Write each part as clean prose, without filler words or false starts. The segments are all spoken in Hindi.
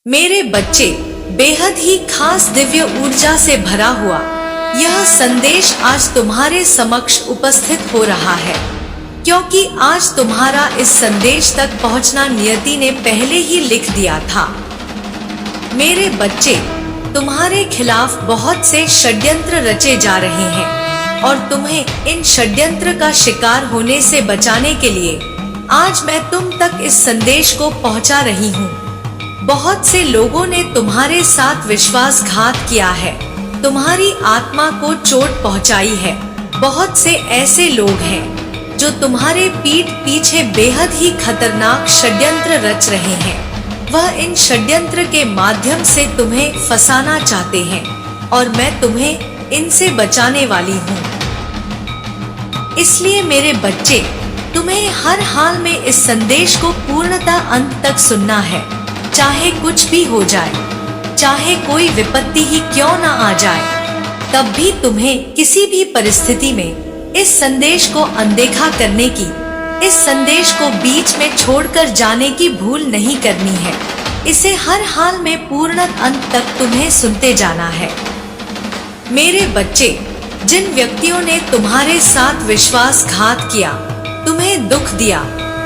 मेरे बच्चे, बेहद ही खास दिव्य ऊर्जा से भरा हुआ यह संदेश आज तुम्हारे समक्ष उपस्थित हो रहा है, क्योंकि आज तुम्हारा इस संदेश तक पहुंचना नियति ने पहले ही लिख दिया था। मेरे बच्चे, तुम्हारे खिलाफ बहुत से षड्यंत्र रचे जा रहे हैं और तुम्हें इन षड्यंत्र का शिकार होने से बचाने के लिए आज मैं तुम तक इस संदेश को पहुंचा रही हूँ। बहुत से लोगों ने तुम्हारे साथ विश्वासघात किया है, तुम्हारी आत्मा को चोट पहुंचाई है। बहुत से ऐसे लोग हैं जो तुम्हारे पीठ पीछे बेहद ही खतरनाक षड्यंत्र रच रहे हैं। वह इन षड्यंत्र के माध्यम से तुम्हें फंसाना चाहते हैं और मैं तुम्हें इनसे बचाने वाली हूँ। इसलिए मेरे बच्चे, तुम्हें हर हाल में इस संदेश को पूर्णतः अंत तक सुनना है। चाहे कुछ भी हो जाए, चाहे कोई विपत्ति ही क्यों ना आ जाए, तब भी तुम्हें किसी भी परिस्थिति में इस संदेश को अनदेखा करने की, इस संदेश को बीच में छोड़कर जाने की भूल नहीं करनी है। इसे हर हाल में पूर्ण अंत तक तुम्हें सुनते जाना है। मेरे बच्चे, जिन व्यक्तियों ने तुम्हारे साथ विश्वासघात किया, तुम्हें दुख दिया,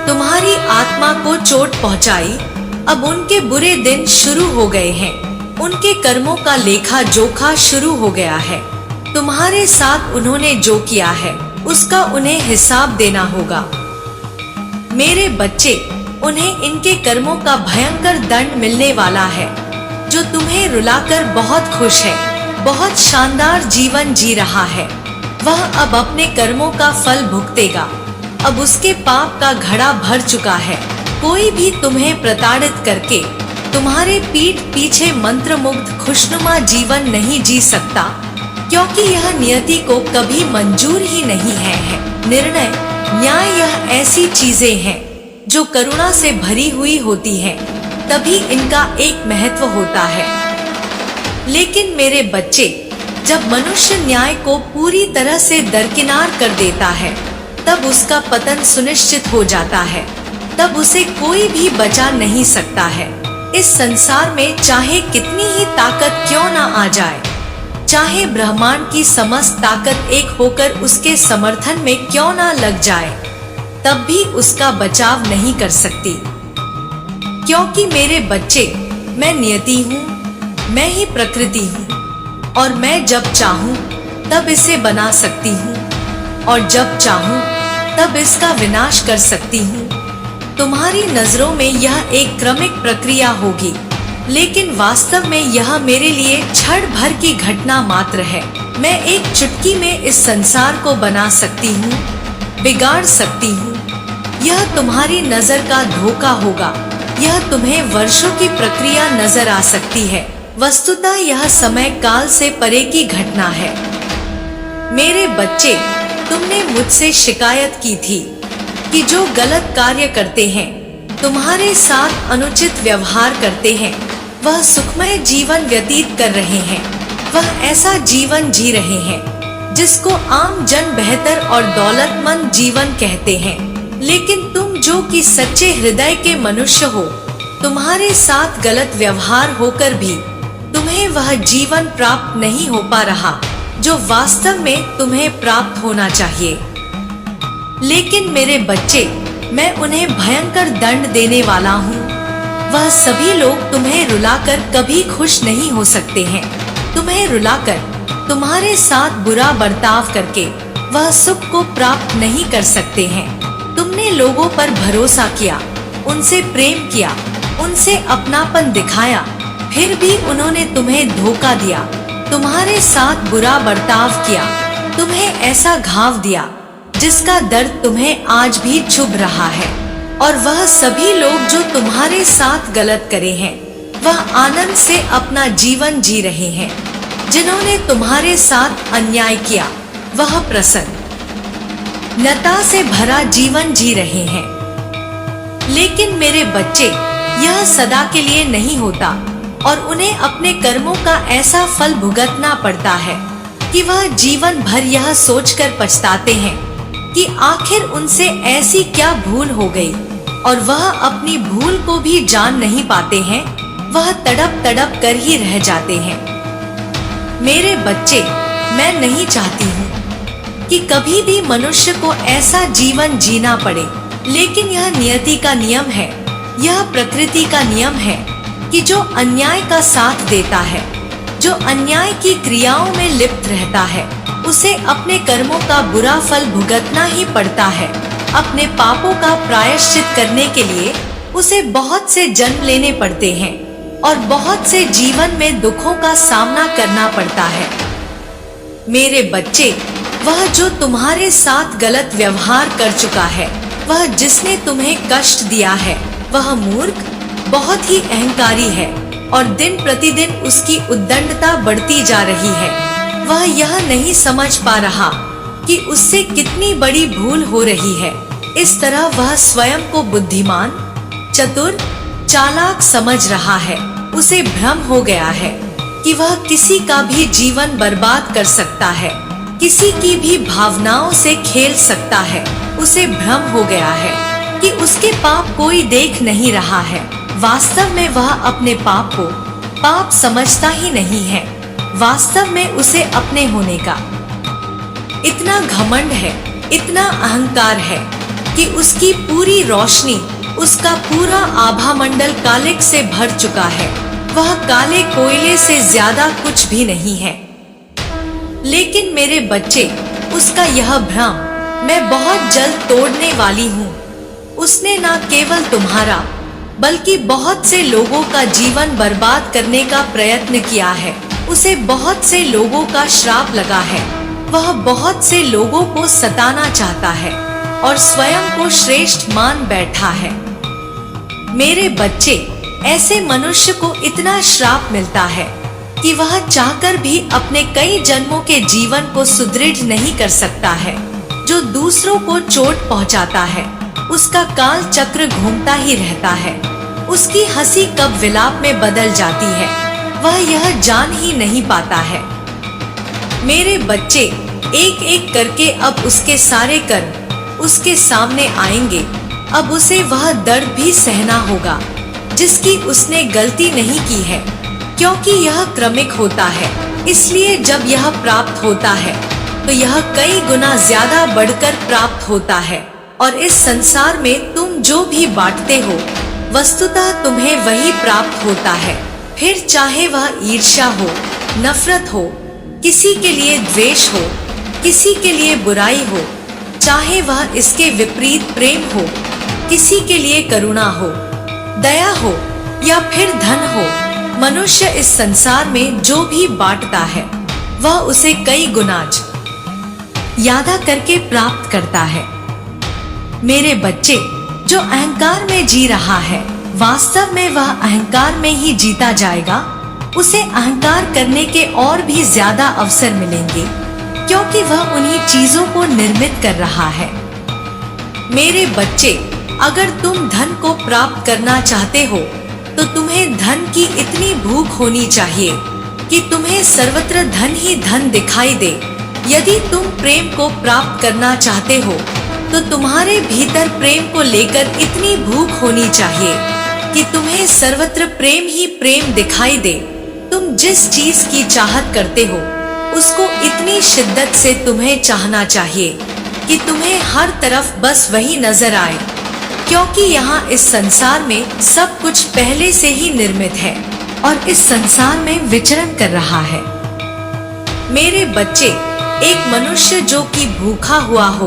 तुम्हारी आत्मा को चोट पहुंचाई, अब उनके बुरे दिन शुरू हो गए हैं। उनके कर्मों का लेखा जोखा शुरू हो गया है। तुम्हारे साथ उन्होंने जो किया है उसका उन्हें हिसाब देना होगा। मेरे बच्चे, उन्हें इनके कर्मों का भयंकर दंड मिलने वाला है। जो तुम्हें रुलाकर बहुत खुश है, बहुत शानदार जीवन जी रहा है, वह अब अपने कर्मों का फल भुगतेगा। अब उसके पाप का घड़ा भर चुका है। कोई भी तुम्हें प्रताड़ित करके तुम्हारे पीठ पीछे मंत्रमुग्ध खुशनुमा जीवन नहीं जी सकता, क्योंकि यह नियति को कभी मंजूर ही नहीं है। निर्णय, न्याय, यह ऐसी चीजें हैं जो करुणा से भरी हुई होती हैं, तभी इनका एक महत्व होता है। लेकिन मेरे बच्चे, जब मनुष्य न्याय को पूरी तरह से दरकिनार कर देता है, तब उसका पतन सुनिश्चित हो जाता है। तब उसे कोई भी बचा नहीं सकता है। इस संसार में चाहे कितनी ही ताकत क्यों ना आ जाए, चाहे ब्रह्मांड की समस्त ताकत एक होकर उसके समर्थन में क्यों ना लग जाए, तब भी उसका बचाव नहीं कर सकती। क्योंकि मेरे बच्चे, मैं नियति हूँ, मैं ही प्रकृति हूँ और मैं जब चाहूँ तब इसे बना सकती हूँ और जब चाहूँ तब इसका विनाश कर सकती हूँ। तुम्हारी नजरों में यह एक क्रमिक प्रक्रिया होगी, लेकिन वास्तव में यह मेरे लिए क्षण भर की घटना मात्र है। मैं एक चुटकी में इस संसार को बना सकती हूँ, बिगाड़ सकती हूँ। यह तुम्हारी नजर का धोखा होगा। यह तुम्हें वर्षों की प्रक्रिया नजर आ सकती है। वस्तुतः यह समय काल से परे की घटना है। मेरे बच्चे, तुमने मुझसे शिकायत की थी कि जो गलत कार्य करते हैं, तुम्हारे साथ अनुचित व्यवहार करते हैं, वह सुखमय जीवन व्यतीत कर रहे हैं। वह ऐसा जीवन जी रहे हैं जिसको आम जन बेहतर और दौलतमंद जीवन कहते हैं। लेकिन तुम जो कि सच्चे हृदय के मनुष्य हो, तुम्हारे साथ गलत व्यवहार होकर भी तुम्हें वह जीवन प्राप्त नहीं हो पा रहा जो वास्तव में तुम्हें प्राप्त होना चाहिए। लेकिन मेरे बच्चे, मैं उन्हें भयंकर दंड देने वाला हूँ। वह सभी लोग तुम्हें रुलाकर कभी खुश नहीं हो सकते हैं। तुम्हें रुलाकर, तुम्हारे साथ बुरा बर्ताव करके वह सुख को प्राप्त नहीं कर सकते हैं। तुमने लोगों पर भरोसा किया, उनसे प्रेम किया, उनसे अपनापन दिखाया, फिर भी उन्होंने तुम्हें धोखा दिया, तुम्हारे साथ बुरा बर्ताव किया, तुम्हें ऐसा घाव दिया जिसका दर्द तुम्हें आज भी चुभ रहा है। और वह सभी लोग जो तुम्हारे साथ गलत करे हैं, वह आनंद से अपना जीवन जी रहे हैं। जिन्होंने तुम्हारे साथ अन्याय किया, वह प्रसन्नता से भरा जीवन जी रहे हैं। लेकिन मेरे बच्चे, यह सदा के लिए नहीं होता और उन्हें अपने कर्मों का ऐसा फल भुगतना पड़ता है कि वह जीवन भर यह सोचकर पछताते हैं कि आखिर उनसे ऐसी क्या भूल हो गई, और वह अपनी भूल को भी जान नहीं पाते हैं। वह तड़प तड़प कर ही रह जाते हैं। मेरे बच्चे, मैं नहीं चाहती हूँ कि कभी भी मनुष्य को ऐसा जीवन जीना पड़े, लेकिन यह नियति का नियम है, यह प्रकृति का नियम है कि जो अन्याय का साथ देता है, जो अन्याय की क्रियाओं में लिप्त रहता है, उसे अपने कर्मों का बुरा फल भुगतना ही पड़ता है। अपने पापों का प्रायश्चित करने के लिए उसे बहुत से जन्म लेने पड़ते हैं और बहुत से जीवन में दुखों का सामना करना पड़ता है। मेरे बच्चे, वह जो तुम्हारे साथ गलत व्यवहार कर चुका है, वह जिसने तुम्हें कष्ट दिया है, वह मूर्ख, बहुत ही अहंकारी है और दिन प्रतिदिन उसकी उद्दंडता बढ़ती जा रही है। वह यह नहीं समझ पा रहा कि उससे कितनी बड़ी भूल हो रही है। इस तरह वह स्वयं को बुद्धिमान, चतुर, चालाक समझ रहा है। उसे भ्रम हो गया है कि वह किसी का भी जीवन बर्बाद कर सकता है, किसी की भी भावनाओं से खेल सकता है। उसे भ्रम हो गया है कि उसके पाप कोई देख नहीं रहा है। वास्तव में वह अपने पाप को पाप समझता ही नहीं है। वास्तव में उसे अपने होने का इतना घमंड है, इतना अहंकार है कि उसकी पूरी रोशनी, उसका पूरा आभा मंडल कालिक से भर चुका है। वह काले कोयले से ज्यादा कुछ भी नहीं है। लेकिन मेरे बच्चे, उसका यह भ्रम मैं बहुत जल्द तोड़ने वाली हूँ। उसने न केवल तुम्हारा बल्कि बहुत से लोगों का जीवन बर्बाद करने का प्रयत्न किया है। उसे बहुत से लोगों का श्राप लगा है। वह बहुत से लोगों को सताना चाहता है और स्वयं को श्रेष्ठ मान बैठा है। मेरे बच्चे, ऐसे मनुष्य को इतना श्राप मिलता है कि वह चाहकर भी अपने कई जन्मों के जीवन को सुदृढ़ नहीं कर सकता है। जो दूसरों को चोट पहुंचाता है, उसका काल चक्र घूमता ही रहता है। उसकी हंसी कब विलाप में बदल जाती है, वह यह जान ही नहीं पाता है। मेरे बच्चे, एक एक करके अब उसके सारे कर्म उसके सामने आएंगे। अब उसे वह दर्द भी सहना होगा जिसकी उसने गलती नहीं की है, क्योंकि यह क्रमिक होता है। इसलिए जब यह प्राप्त होता है तो यह कई गुना ज्यादा बढ़कर प्राप्त होता है। और इस संसार में तुम जो भी बांटते हो, वस्तुतः तुम्हें वही प्राप्त होता है। फिर चाहे वह ईर्ष्या हो, नफरत हो, किसी के लिए द्वेष हो, किसी के लिए बुराई हो, चाहे वह इसके विपरीत प्रेम हो, किसी के लिए करुणा हो, दया हो या फिर धन हो, मनुष्य इस संसार में जो भी बांटता है वह उसे कई गुना ज्यादा करके प्राप्त करता है। मेरे बच्चे, जो अहंकार में जी रहा है, वास्तव में वह अहंकार में ही जीता जाएगा। उसे अहंकार करने के और भी ज्यादा अवसर मिलेंगे, क्योंकि वह उन्हीं चीजों को निर्मित कर रहा है। मेरे बच्चे, अगर तुम धन को प्राप्त करना चाहते हो तो तुम्हें धन की इतनी भूख होनी चाहिए कि तुम्हें सर्वत्र धन ही धन दिखाई दे। यदि तुम प्रेम को प्राप्त करना चाहते हो तो तुम्हारे भीतर प्रेम को लेकर इतनी भूख होनी चाहिए कि तुम्हें सर्वत्र प्रेम ही प्रेम दिखाई दे। तुम जिस चीज की चाहत करते हो उसको इतनी शिद्दत से तुम्हें चाहना चाहिए कि तुम्हें हर तरफ बस वही नजर आए, क्योंकि यहाँ इस संसार में सब कुछ पहले से ही निर्मित है और इस संसार में विचरण कर रहा है। मेरे बच्चे, एक मनुष्य जो कि भूखा हुआ हो,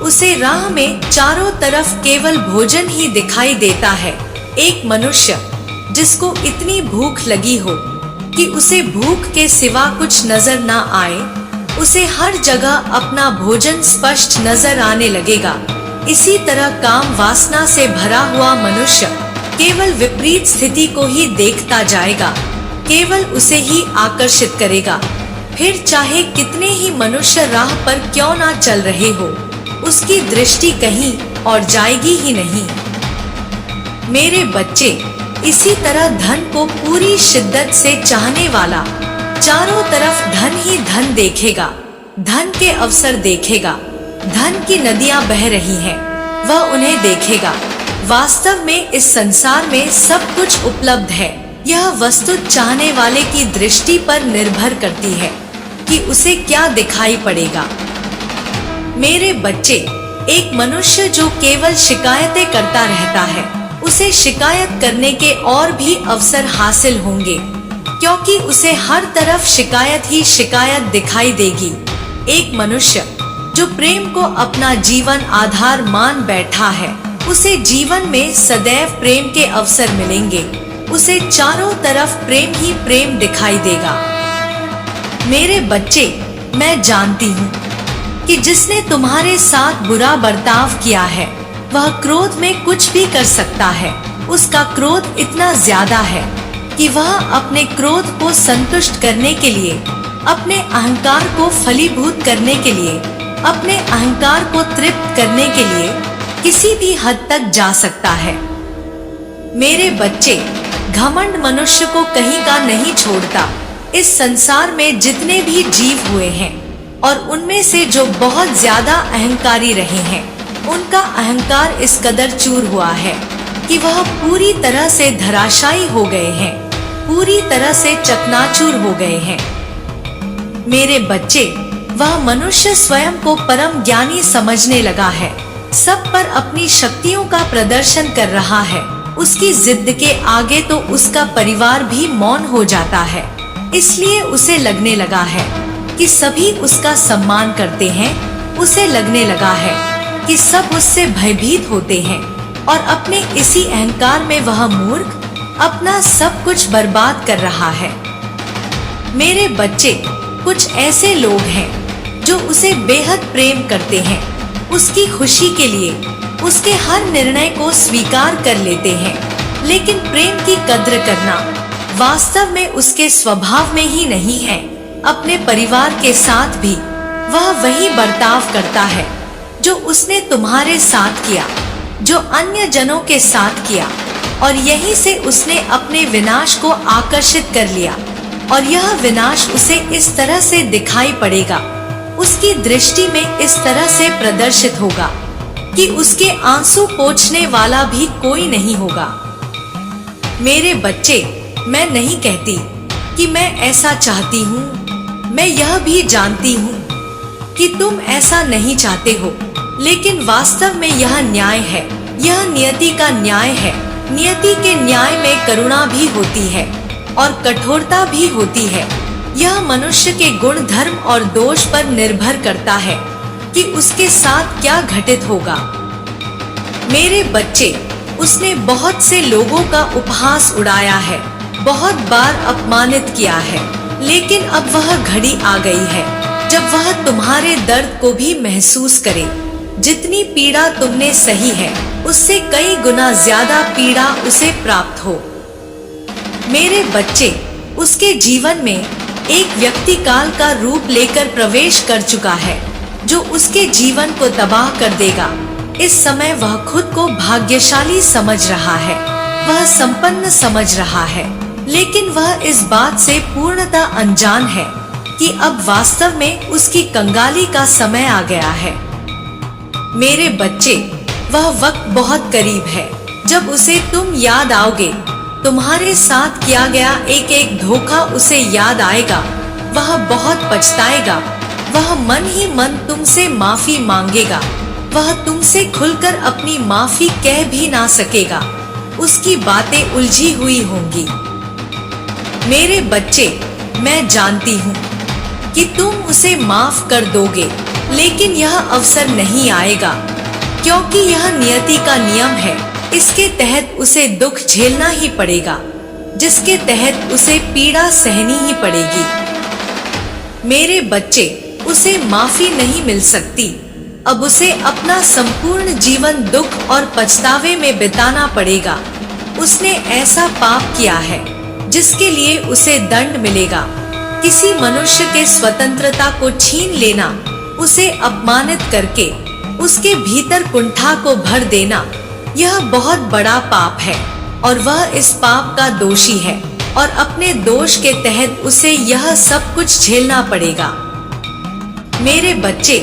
उसे राह में चारों तरफ केवल भोजन ही दिखाई देता है। एक मनुष्य जिसको इतनी भूख लगी हो कि उसे भूख के सिवा कुछ नजर ना आए, उसे हर जगह अपना भोजन स्पष्ट नजर आने लगेगा। इसी तरह काम वासना से भरा हुआ मनुष्य केवल विपरीत स्थिति को ही देखता जाएगा, केवल उसे ही आकर्षित करेगा। फिर चाहे कितने ही मनुष्य राह पर क्यों ना चल रहे हो, उसकी दृष्टि कहीं और जाएगी ही नहीं। मेरे बच्चे, इसी तरह धन को पूरी शिद्दत से चाहने वाला चारों तरफ धन ही धन देखेगा, धन के अवसर देखेगा। धन की नदियां बह रही हैं, वह उन्हें देखेगा। वास्तव में इस संसार में सब कुछ उपलब्ध है, यह वस्तु चाहने वाले की दृष्टि पर निर्भर करती है कि उसे क्या दिखाई पड़ेगा। मेरे बच्चे, एक मनुष्य जो केवल शिकायतें करता रहता है, उसे शिकायत करने के और भी अवसर हासिल होंगे, क्योंकि उसे हर तरफ शिकायत ही शिकायत दिखाई देगी। एक मनुष्य जो प्रेम को अपना जीवन आधार मान बैठा है, उसे जीवन में सदैव प्रेम के अवसर मिलेंगे। उसे चारों तरफ प्रेम ही प्रेम दिखाई देगा। मेरे बच्चे, मैं जानती हूँ कि जिसने तुम्हारे साथ बुरा बर्ताव किया है, वह क्रोध में कुछ भी कर सकता है। उसका क्रोध इतना ज्यादा है कि वह अपने क्रोध को संतुष्ट करने के लिए, अपने अहंकार को फलीभूत करने के लिए, अपने अहंकार को तृप्त करने के लिए किसी भी हद तक जा सकता है। मेरे बच्चे, घमंड मनुष्य को कहीं का नहीं छोड़ता। इस संसार में जितने भी जीव हुए हैं और उनमें से जो बहुत ज्यादा अहंकारी रहे हैं, उनका अहंकार इस कदर चूर हुआ है कि वह पूरी तरह से धराशायी हो गए हैं, पूरी तरह से चकनाचूर हो गए हैं। मेरे बच्चे, वह मनुष्य स्वयं को परम ज्ञानी समझने लगा है, सब पर अपनी शक्तियों का प्रदर्शन कर रहा है। उसकी जिद के आगे तो उसका परिवार भी मौन हो जाता है। इसलिए उसे लगने लगा है कि सभी उसका सम्मान करते हैं। उसे लगने लगा है कि सब उससे भयभीत होते हैं और अपने इसी अहंकार में वह मूर्ख अपना सब कुछ बर्बाद कर रहा है। मेरे बच्चे, कुछ ऐसे लोग हैं जो उसे बेहद प्रेम करते हैं, उसकी खुशी के लिए उसके हर निर्णय को स्वीकार कर लेते हैं, लेकिन प्रेम की कद्र करना वास्तव में उसके स्वभाव में ही नहीं है। अपने परिवार के साथ भी वह वही बर्ताव करता है जो उसने तुम्हारे साथ किया, जो अन्य जनों के साथ किया, और यहीं से उसने अपने विनाश को आकर्षित कर लिया। और यह विनाश उसे इस तरह से दिखाई पड़ेगा, उसकी दृष्टि में इस तरह से प्रदर्शित होगा कि उसके आंसू पोंछने वाला भी कोई नहीं होगा। मेरे बच्चे, मैं नहीं कहती कि मैं ऐसा चाहती हूँ। मैं यह भी जानती हूँ कि तुम ऐसा नहीं चाहते हो, लेकिन वास्तव में यह न्याय है, यह नियति का न्याय है। नियति के न्याय में करुणा भी होती है और कठोरता भी होती है। यह मनुष्य के गुण, धर्म और दोष पर निर्भर करता है कि उसके साथ क्या घटित होगा। मेरे बच्चे, उसने बहुत से लोगों का उपहास उड़ाया है, बहुत बार अपमानित किया है, लेकिन अब वह घड़ी आ गई है जब वह तुम्हारे दर्द को भी महसूस करे। जितनी पीड़ा तुमने सही है, उससे कई गुना ज्यादा पीड़ा उसे प्राप्त हो। मेरे बच्चे, उसके जीवन में एक व्यक्ति काल का रूप लेकर प्रवेश कर चुका है जो उसके जीवन को तबाह कर देगा। इस समय वह खुद को भाग्यशाली समझ रहा है, वह संपन्न समझ रहा है, लेकिन वह इस बात से पूर्णतः अनजान है कि अब वास्तव में उसकी कंगाली का समय आ गया है। मेरे बच्चे, वह वक्त बहुत करीब है जब उसे तुम याद आओगे। तुम्हारे साथ किया गया एक एक धोखा उसे याद आएगा। वह बहुत पछताएगा। वह मन ही मन तुमसे माफी मांगेगा। वह तुमसे खुलकर अपनी माफी कह भी ना सकेगा। उसकी बातें उलझी हुई होंगी। मेरे बच्चे, मैं जानती हूँ कि तुम उसे माफ कर दोगे, लेकिन यह अवसर नहीं आएगा, क्योंकि यह नियति का नियम है। इसके तहत उसे दुख झेलना ही पड़ेगा, जिसके तहत उसे पीड़ा सहनी ही पड़ेगी। मेरे बच्चे, उसे माफी नहीं मिल सकती। अब उसे अपना संपूर्ण जीवन दुख और पछतावे में बिताना पड़ेगा। उसने ऐसा पाप किया है जिसके लिए उसे दंड मिलेगा। किसी मनुष्य के स्वतंत्रता को छीन लेना, उसे अपमानित करके उसके भीतर कुंठा को भर देना, यह बहुत बड़ा पाप है और वह इस पाप का दोषी है और अपने दोष के तहत उसे यह सब कुछ झेलना पड़ेगा। मेरे बच्चे,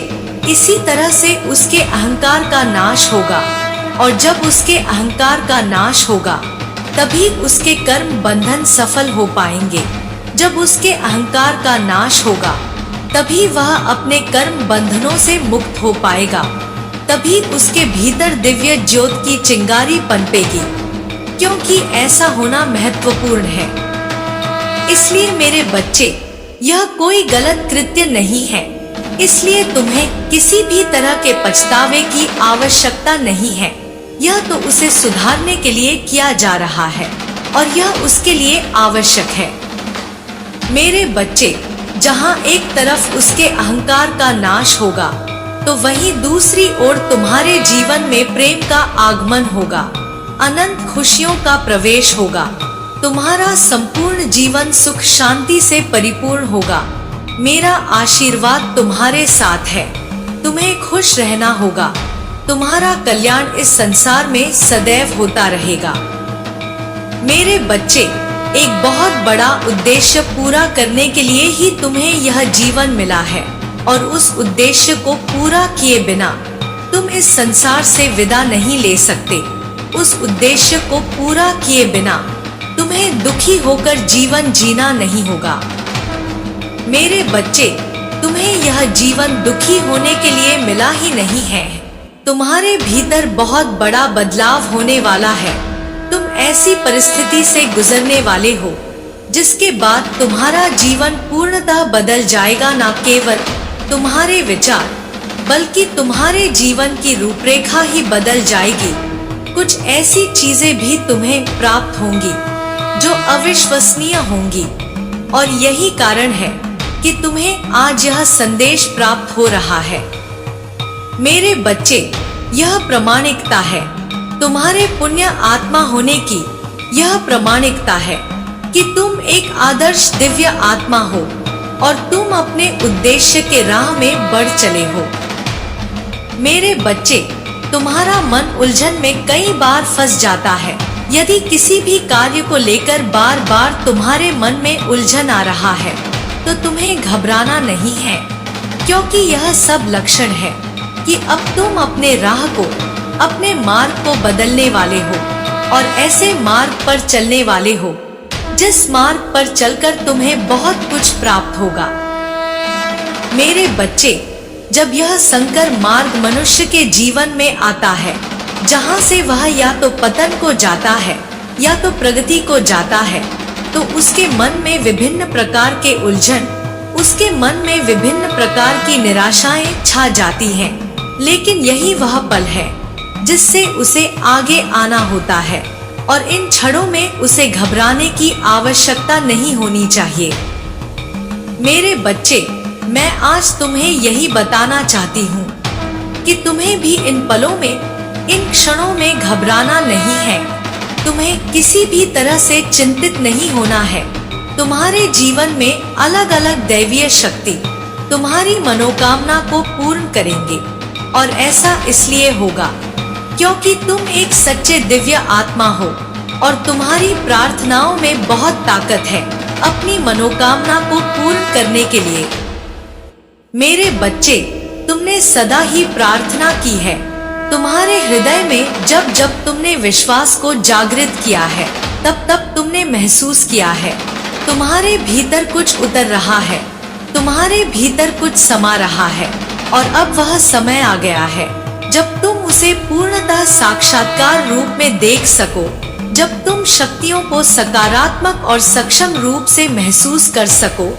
इसी तरह से उसके अहंकार का नाश होगा, और जब उसके अहंकार का नाश होगा तभी उसके कर्म बंधन सफल हो पाएंगे। जब उसके अहंकार का नाश होगा तभी वह अपने कर्म बंधनों से मुक्त हो पाएगा। तभी उसके भीतर दिव्य ज्योत की चिंगारी पनपेगी, क्योंकि ऐसा होना महत्वपूर्ण है। इसलिए मेरे बच्चे, यह कोई गलत कृत्य नहीं है, इसलिए तुम्हें किसी भी तरह के पछतावे की आवश्यकता नहीं है। यह तो उसे सुधारने के लिए किया जा रहा है और यह उसके लिए आवश्यक है। मेरे बच्चे, जहाँ एक तरफ उसके अहंकार का नाश होगा तो वहीं दूसरी ओर तुम्हारे जीवन में प्रेम का आगमन होगा, अनंत खुशियों का प्रवेश होगा। तुम्हारा संपूर्ण जीवन सुख शांति से परिपूर्ण होगा। मेरा आशीर्वाद तुम्हारे साथ है। तुम्हें खुश रहना होगा। तुम्हारा कल्याण इस संसार में सदैव होता रहेगा। मेरे बच्चे, एक बहुत बड़ा उद्देश्य पूरा करने के लिए ही तुम्हें यह जीवन मिला है और उस उद्देश्य को पूरा किए बिना तुम इस संसार से विदा नहीं ले सकते। उस उद्देश्य को पूरा किए बिना तुम्हें दुखी होकर जीवन जीना नहीं होगा। मेरे बच्चे, तुम्हें यह जीवन दुखी होने के लिए मिला ही नहीं है। तुम्हारे भीतर बहुत बड़ा बदलाव होने वाला है। तुम ऐसी परिस्थिति से गुजरने वाले हो जिसके बाद तुम्हारा जीवन पूर्णतः बदल जाएगा। न केवल तुम्हारे विचार बल्कि तुम्हारे जीवन की रूपरेखा ही बदल जाएगी। कुछ ऐसी चीजें भी तुम्हें प्राप्त होंगी जो अविश्वसनीय होंगी और यही कारण है कि तुम्हें आज यह संदेश प्राप्त हो रहा है। मेरे बच्चे, यह प्रामाणिकता है। तुम्हारे पुण्य आत्मा होने की यह प्रामाणिकता है कि तुम एक आदर्श दिव्य आत्मा हो और तुम अपने उद्देश्य के राह में बढ़ चले हो। मेरे बच्चे, तुम्हारा मन उलझन में कई बार फंस जाता है। यदि किसी भी कार्य को लेकर बार बार तुम्हारे मन में उलझन आ रहा है तो तुम्हें घबराना नहीं है, क्योंकि यह सब लक्षण है कि अब तुम अपने राह को, अपने मार्ग को बदलने वाले हो और ऐसे मार्ग पर चलने वाले हो जिस मार्ग पर चलकर तुम्हें बहुत कुछ प्राप्त होगा। मेरे बच्चे, जब यह संकर मार्ग मनुष्य के जीवन में आता है, जहाँ से वह या तो पतन को जाता है या तो प्रगति को जाता है, तो उसके मन में विभिन्न प्रकार के उलझन, उसके मन में विभिन्न प्रकार की निराशाएं छा जाती हैं। लेकिन यही वह पल है जिससे उसे आगे आना होता है और इन क्षणों में उसे घबराने की आवश्यकता नहीं होनी चाहिए। मेरे बच्चे, मैं आज तुम्हें यही बताना चाहती हूँ कि तुम्हें भी इन पलों में, इन क्षणों में घबराना नहीं है। तुम्हें किसी भी तरह से चिंतित नहीं होना है। तुम्हारे जीवन में अलग अलग दैवीय शक्ति तुम्हारी मनोकामना को पूर्ण करेंगे और ऐसा इसलिए होगा क्योंकि तुम एक सच्चे दिव्य आत्मा हो और तुम्हारी प्रार्थनाओं में बहुत ताकत है अपनी मनोकामना को पूर्ण करने के लिए। मेरे बच्चे, तुमने सदा ही प्रार्थना की है। तुम्हारे हृदय में जब जब तुमने विश्वास को जागृत किया है, तब तब तुमने महसूस किया है तुम्हारे भीतर कुछ उतर रहा है, तुम्हारे भीतर कुछ समा रहा है और अब वह समय आ गया है जब तुम उसे पूर्णतः साक्षात्कार रूप में देख सको, जब तुम शक्तियों को सकारात्मक और सक्षम रूप से महसूस कर सको।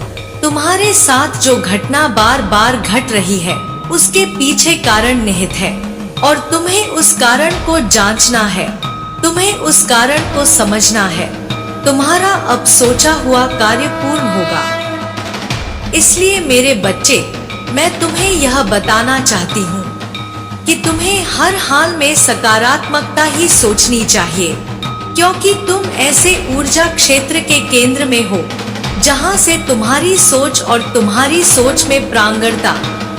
तुम्हारे साथ जो घटना बार बार घट रही है उसके पीछे कारण निहित है और तुम्हें उस कारण को जांचना है, तुम्हें उस कारण को समझना है। तुम्हारा अब सोचा हुआ कार्य पूर्ण होगा। इसलिए मेरे बच्चे, मैं तुम्हें यह बताना चाहती हूँ कि तुम्हें हर हाल में सकारात्मकता ही सोचनी चाहिए, क्योंकि तुम ऐसे ऊर्जा क्षेत्र के केंद्र में हो जहाँ से तुम्हारी सोच और तुम्हारी सोच में प्रांगणता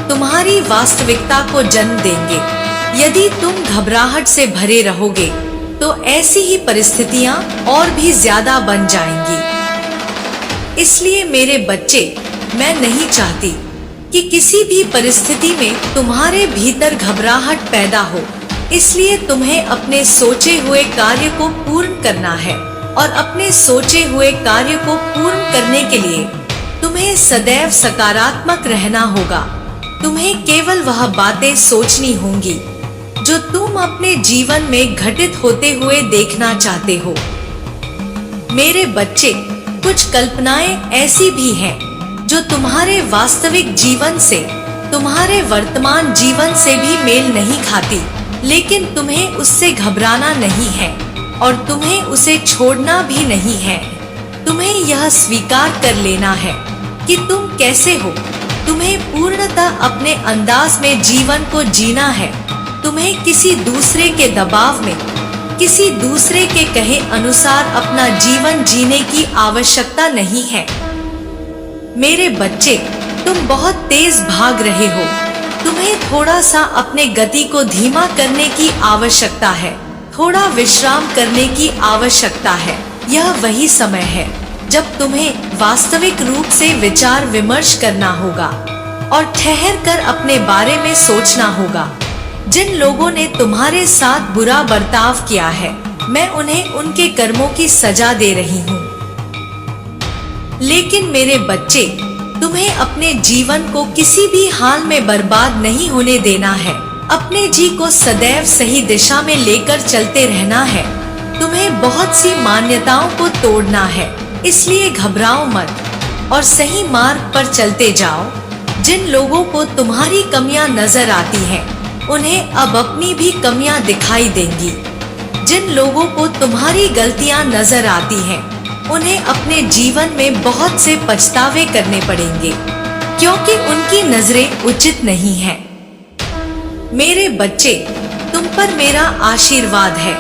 तुम्हारी वास्तविकता को जन्म देंगे। यदि तुम घबराहट से भरे रहोगे तो ऐसी ही परिस्थितियां और भी ज्यादा बन जाएंगी। इसलिए मेरे बच्चे, मैं नहीं चाहती कि किसी भी परिस्थिति में तुम्हारे भीतर घबराहट पैदा हो। इसलिए तुम्हें अपने सोचे हुए कार्य को पूर्ण करना है। और अपने सोचे हुए कार्य को पूर्ण करने के लिए तुम्हें सदैव सकारात्मक रहना होगा। तुम्हें केवल वह बातें सोचनी होंगी जो तुम अपने जीवन में घटित होते हुए देखना चाहते हो। मेरे बच्चे, कुछ कल्पनाएं ऐसी भी हैं जो तुम्हारे वास्तविक जीवन से, तुम्हारे वर्तमान जीवन से भी मेल नहीं खाती, लेकिन तुम्हें उससे घबराना नहीं है और तुम्हें उसे छोड़ना भी नहीं है। तुम्हें यह स्वीकार कर लेना है कि तुम कैसे हो। तुम्हें पूर्णतः अपने अंदाज में जीवन को जीना है। तुम्हें किसी दूसरे के दबाव में, किसी दूसरे के कहे अनुसार अपना जीवन जीने की आवश्यकता नहीं है। मेरे बच्चे, तुम बहुत तेज भाग रहे हो। तुम्हें थोड़ा सा अपने गति को धीमा करने की आवश्यकता है। थोड़ा विश्राम करने की आवश्यकता है। यह वही समय है जब तुम्हें वास्तविक रूप से विचार विमर्श करना होगा और ठहर कर अपने बारे में सोचना होगा। जिन लोगों ने तुम्हारे साथ बुरा बर्ताव किया है, मैं उन्हें उनके कर्मों की सजा दे रही हूँ। लेकिन मेरे बच्चे, तुम्हें अपने जीवन को किसी भी हाल में बर्बाद नहीं होने देना है। अपने जी को सदैव सही दिशा में लेकर चलते रहना है। तुम्हें बहुत सी मान्यताओं को तोड़ना है, इसलिए घबराओ मत और सही मार्ग पर चलते जाओ। जिन लोगों को तुम्हारी कमियां नजर आती हैं, उन्हें अब अपनी भी कमियां दिखाई देंगी। जिन लोगों को तुम्हारी गलतियां नजर आती हैं, उन्हें अपने जीवन में बहुत से पछतावे करने पड़ेंगे, क्योंकि उनकी नजरें उचित नहीं हैं। मेरे बच्चे, तुम पर मेरा आशीर्वाद है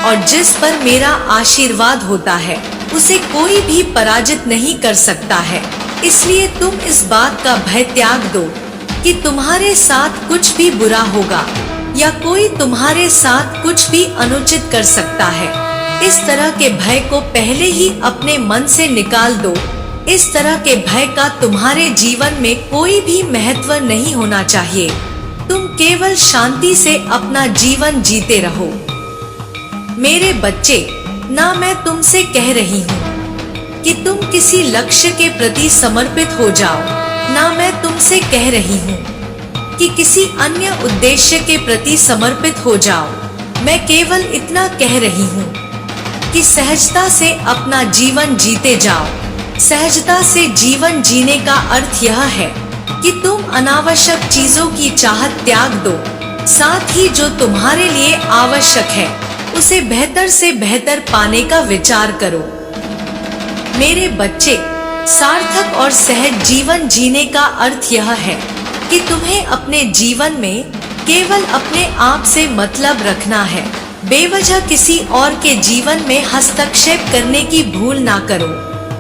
और जिस पर मेरा आशीर्वाद होता है, उसे कोई भी पराजित नहीं कर सकता है। इसलिए तुम इस बात का भय त्याग दो कि तुम्हारे साथ कुछ भी बुरा होगा या कोई तुम्हारे साथ कुछ भी अनुचित कर सकता है। इस तरह के भय को पहले ही अपने मन से निकाल दो। इस तरह के भय का तुम्हारे जीवन में कोई भी महत्व नहीं होना चाहिए। तुम केवल शांति से अपना जीवन जीते रहो। मेरे बच्चे, ना मैं तुमसे कह रही हूँ कि तुम किसी लक्ष्य के प्रति समर्पित हो जाओ, ना मैं तुमसे कह रही हूँ कि किसी अन्य उद्देश्य के प्रति समर्पित हो जाओ। मैं केवल इतना कह रही हूँ कि सहजता से अपना जीवन जीते जाओ। सहजता से जीवन जीने का अर्थ यह है कि तुम अनावश्यक चीजों की चाहत त्याग दो, साथ ही जो तुम्हारे लिए आवश्यक है उसे बेहतर से बेहतर पाने का विचार करो। मेरे बच्चे, सार्थक और सहज जीवन जीने का अर्थ यह है कि तुम्हें अपने जीवन में केवल अपने आप से मतलब रखना है। बेवजह किसी और के जीवन में हस्तक्षेप करने की भूल ना करो।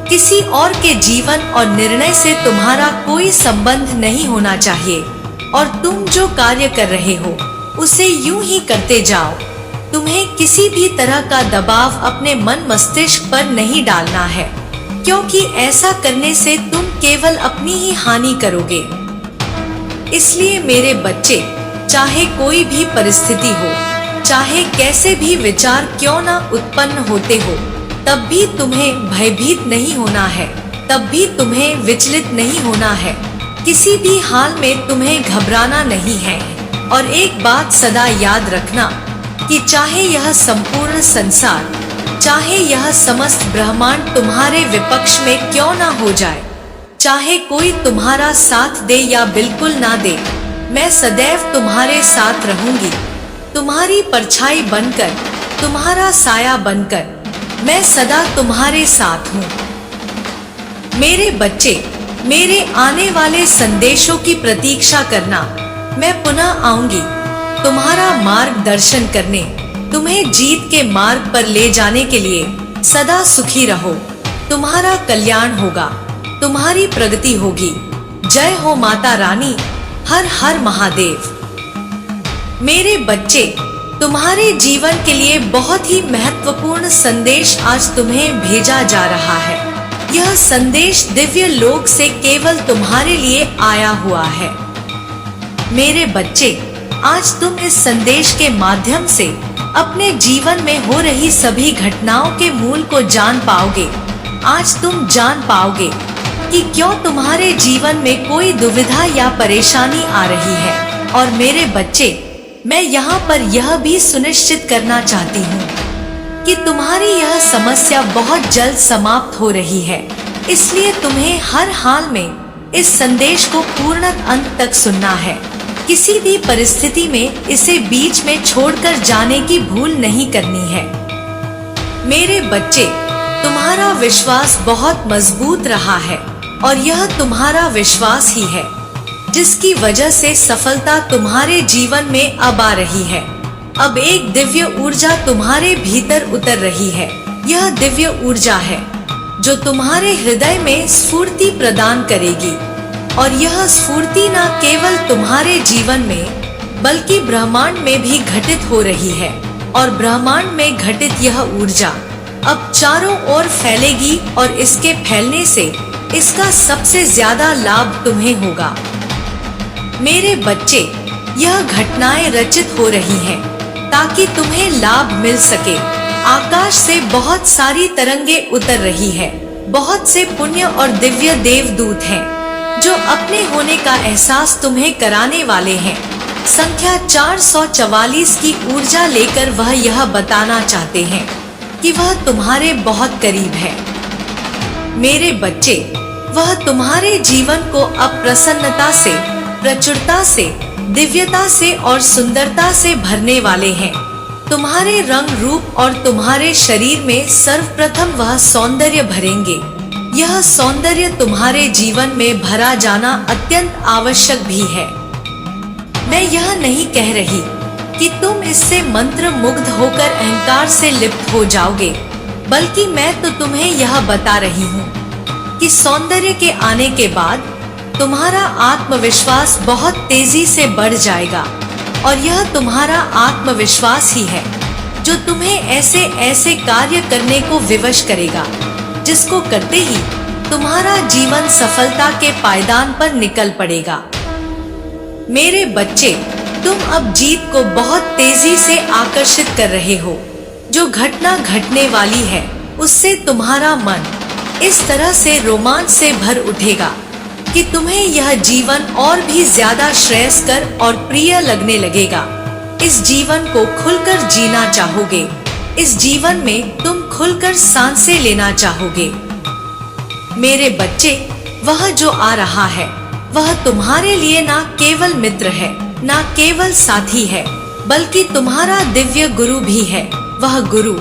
किसी और के जीवन और निर्णय से तुम्हारा कोई संबंध नहीं होना चाहिए और तुम जो कार्य कर रहे हो उसे यूं ही करते जाओ। तुम्हें किसी भी तरह का दबाव अपने मन मस्तिष्क पर नहीं डालना है, क्योंकि ऐसा करने से तुम केवल अपनी ही हानि करोगे। इसलिए मेरे बच्चे, चाहे कोई भी परिस्थिति हो, चाहे कैसे भी विचार क्यों ना उत्पन्न होते हो, तब भी तुम्हें भयभीत नहीं होना है, तब भी तुम्हें विचलित नहीं होना है। किसी भी हाल में तुम्हें घबराना नहीं है। और एक बात सदा याद रखना कि चाहे यह संपूर्ण संसार, चाहे यह समस्त ब्रह्मांड तुम्हारे विपक्ष में क्यों ना हो जाए, चाहे कोई तुम्हारा साथ दे या बिल्कुल ना दे, मैं सदैव तुम्हारे साथ रहूंगी। तुम्हारी परछाई बनकर, तुम्हारा साया बनकर मैं सदा तुम्हारे साथ हूँ। मेरे बच्चे, मेरे आने वाले संदेशों की प्रतीक्षा करना। मैं पुनः आऊंगी तुम्हारा मार्गदर्शन करने, तुम्हें जीत के मार्ग पर ले जाने के लिए। सदा सुखी रहो। तुम्हारा कल्याण होगा, तुम्हारी प्रगति होगी। जय हो माता रानी। हर हर महादेव। मेरे बच्चे, तुम्हारे जीवन के लिए बहुत ही महत्वपूर्ण संदेश आज तुम्हें भेजा जा रहा है। यह संदेश दिव्य लोक से केवल तुम्हारे लिए आया हुआ है। मेरे बच्चे, आज तुम इस संदेश के माध्यम से अपने जीवन में हो रही सभी घटनाओं के मूल को जान पाओगे। आज तुम जान पाओगे कि क्यों तुम्हारे जीवन में कोई दुविधा या परेशानी आ रही है। और मेरे बच्चे, मैं यहाँ पर यह भी सुनिश्चित करना चाहती हूँ कि तुम्हारी यह समस्या बहुत जल्द समाप्त हो रही है। इसलिए तुम्हें हर हाल में इस संदेश को पूर्ण अंत तक सुनना है। किसी भी परिस्थिति में इसे बीच में छोड़कर जाने की भूल नहीं करनी है। मेरे बच्चे, तुम्हारा विश्वास बहुत मजबूत रहा है और यह तुम्हारा विश्वास ही है जिसकी वजह से सफलता तुम्हारे जीवन में अब आ रही है। अब एक दिव्य ऊर्जा तुम्हारे भीतर उतर रही है। यह दिव्य ऊर्जा है जो तुम्हारे हृदय में स्फूर्ति प्रदान करेगी। और यह स्फूर्ति न केवल तुम्हारे जीवन में बल्कि ब्रह्मांड में भी घटित हो रही है। और ब्रह्मांड में घटित यह ऊर्जा अब चारों ओर फैलेगी और इसके फैलने से इसका सबसे ज्यादा लाभ तुम्हें होगा। मेरे बच्चे, यह घटनाएं रचित हो रही हैं ताकि तुम्हें लाभ मिल सके। आकाश से बहुत सारी तरंगे उतर रही है। बहुत से पुण्य और दिव्य देवदूत हैं जो अपने होने का एहसास तुम्हें कराने वाले हैं। संख्या 444 की ऊर्जा लेकर वह यह बताना चाहते हैं कि वह तुम्हारे बहुत करीब है। मेरे बच्चे, वह तुम्हारे जीवन को अब प्रसन्नता से, प्रचुरता से, दिव्यता से और सुंदरता से भरने वाले हैं। तुम्हारे रंग रूप और तुम्हारे शरीर में सर्वप्रथम वह सौंदर्य भरेंगे। यह सौंदर्य तुम्हारे जीवन में भरा जाना अत्यंत आवश्यक भी है। मैं यह नहीं कह रही कि तुम इससे मंत्र मुग्ध होकर अहंकार से लिप्त हो जाओगे, बल्कि मैं तो तुम्हें यह बता रही हूँ कि सौंदर्य के आने के बाद तुम्हारा आत्मविश्वास बहुत तेजी से बढ़ जाएगा। और यह तुम्हारा आत्मविश्वास ही है जो तुम्हें ऐसे ऐसे कार्य करने को विवश करेगा जिसको करते ही तुम्हारा जीवन सफलता के पायदान पर निकल पड़ेगा। मेरे बच्चे, तुम अब जीत को बहुत तेजी से आकर्षित कर रहे हो। जो घटना घटने वाली है उससे तुम्हारा मन इस तरह से रोमांच से भर उठेगा कि तुम्हें यह जीवन और भी ज्यादा श्रेयस्कर और प्रिय लगने लगेगा। इस जीवन को खुलकर जीना चाहोगे। इस जीवन में तुम खुलकर सांसें लेना चाहोगे। मेरे बच्चे, वह जो आ रहा है वह तुम्हारे लिए ना केवल मित्र है, ना केवल साथी है, बल्कि तुम्हारा दिव्य गुरु भी है। वह गुरु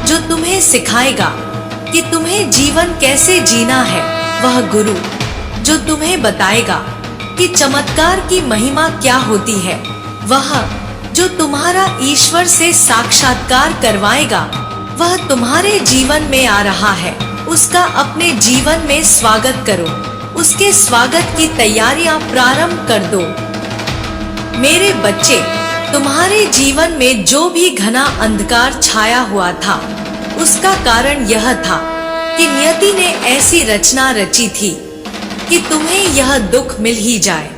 जो तुम्हें सिखाएगा कि तुम्हें जीवन कैसे जीना है। वह गुरु जो तुम्हें बताएगा कि चमत्कार की महिमा क्या होती है। वह जो तुम्हारा ईश्वर से साक्षात्कार करवाएगा। वह तुम्हारे जीवन में आ रहा है। उसका अपने जीवन में स्वागत करो। उसके स्वागत की तैयारियां प्रारंभ कर दो। मेरे बच्चे, तुम्हारे जीवन में जो भी घना अंधकार छाया हुआ था उसका कारण यह था कि नियति ने ऐसी रचना रची थी कि तुम्हें यह दुख मिल ही जाए।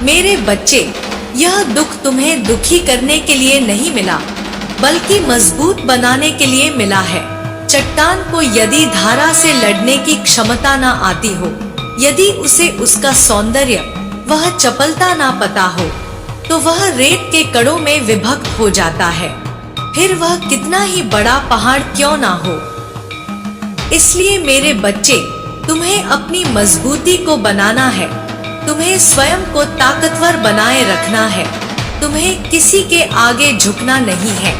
मेरे बच्चे, यह दुख तुम्हें दुखी करने के लिए नहीं मिला, बल्कि मजबूत बनाने के लिए मिला है। चट्टान को यदि धारा से लड़ने की क्षमता न आती हो, यदि उसे उसका सौंदर्य, वह चपलता ना पता हो, तो वह रेत के कणों में विभक्त हो जाता है, फिर वह कितना ही बड़ा पहाड़ क्यों ना हो। इसलिए मेरे बच्चे, तुम्हें अपनी मजबूती को बनाना है। तुम्हें स्वयं को ताकतवर बनाए रखना है। तुम्हें किसी के आगे झुकना नहीं है।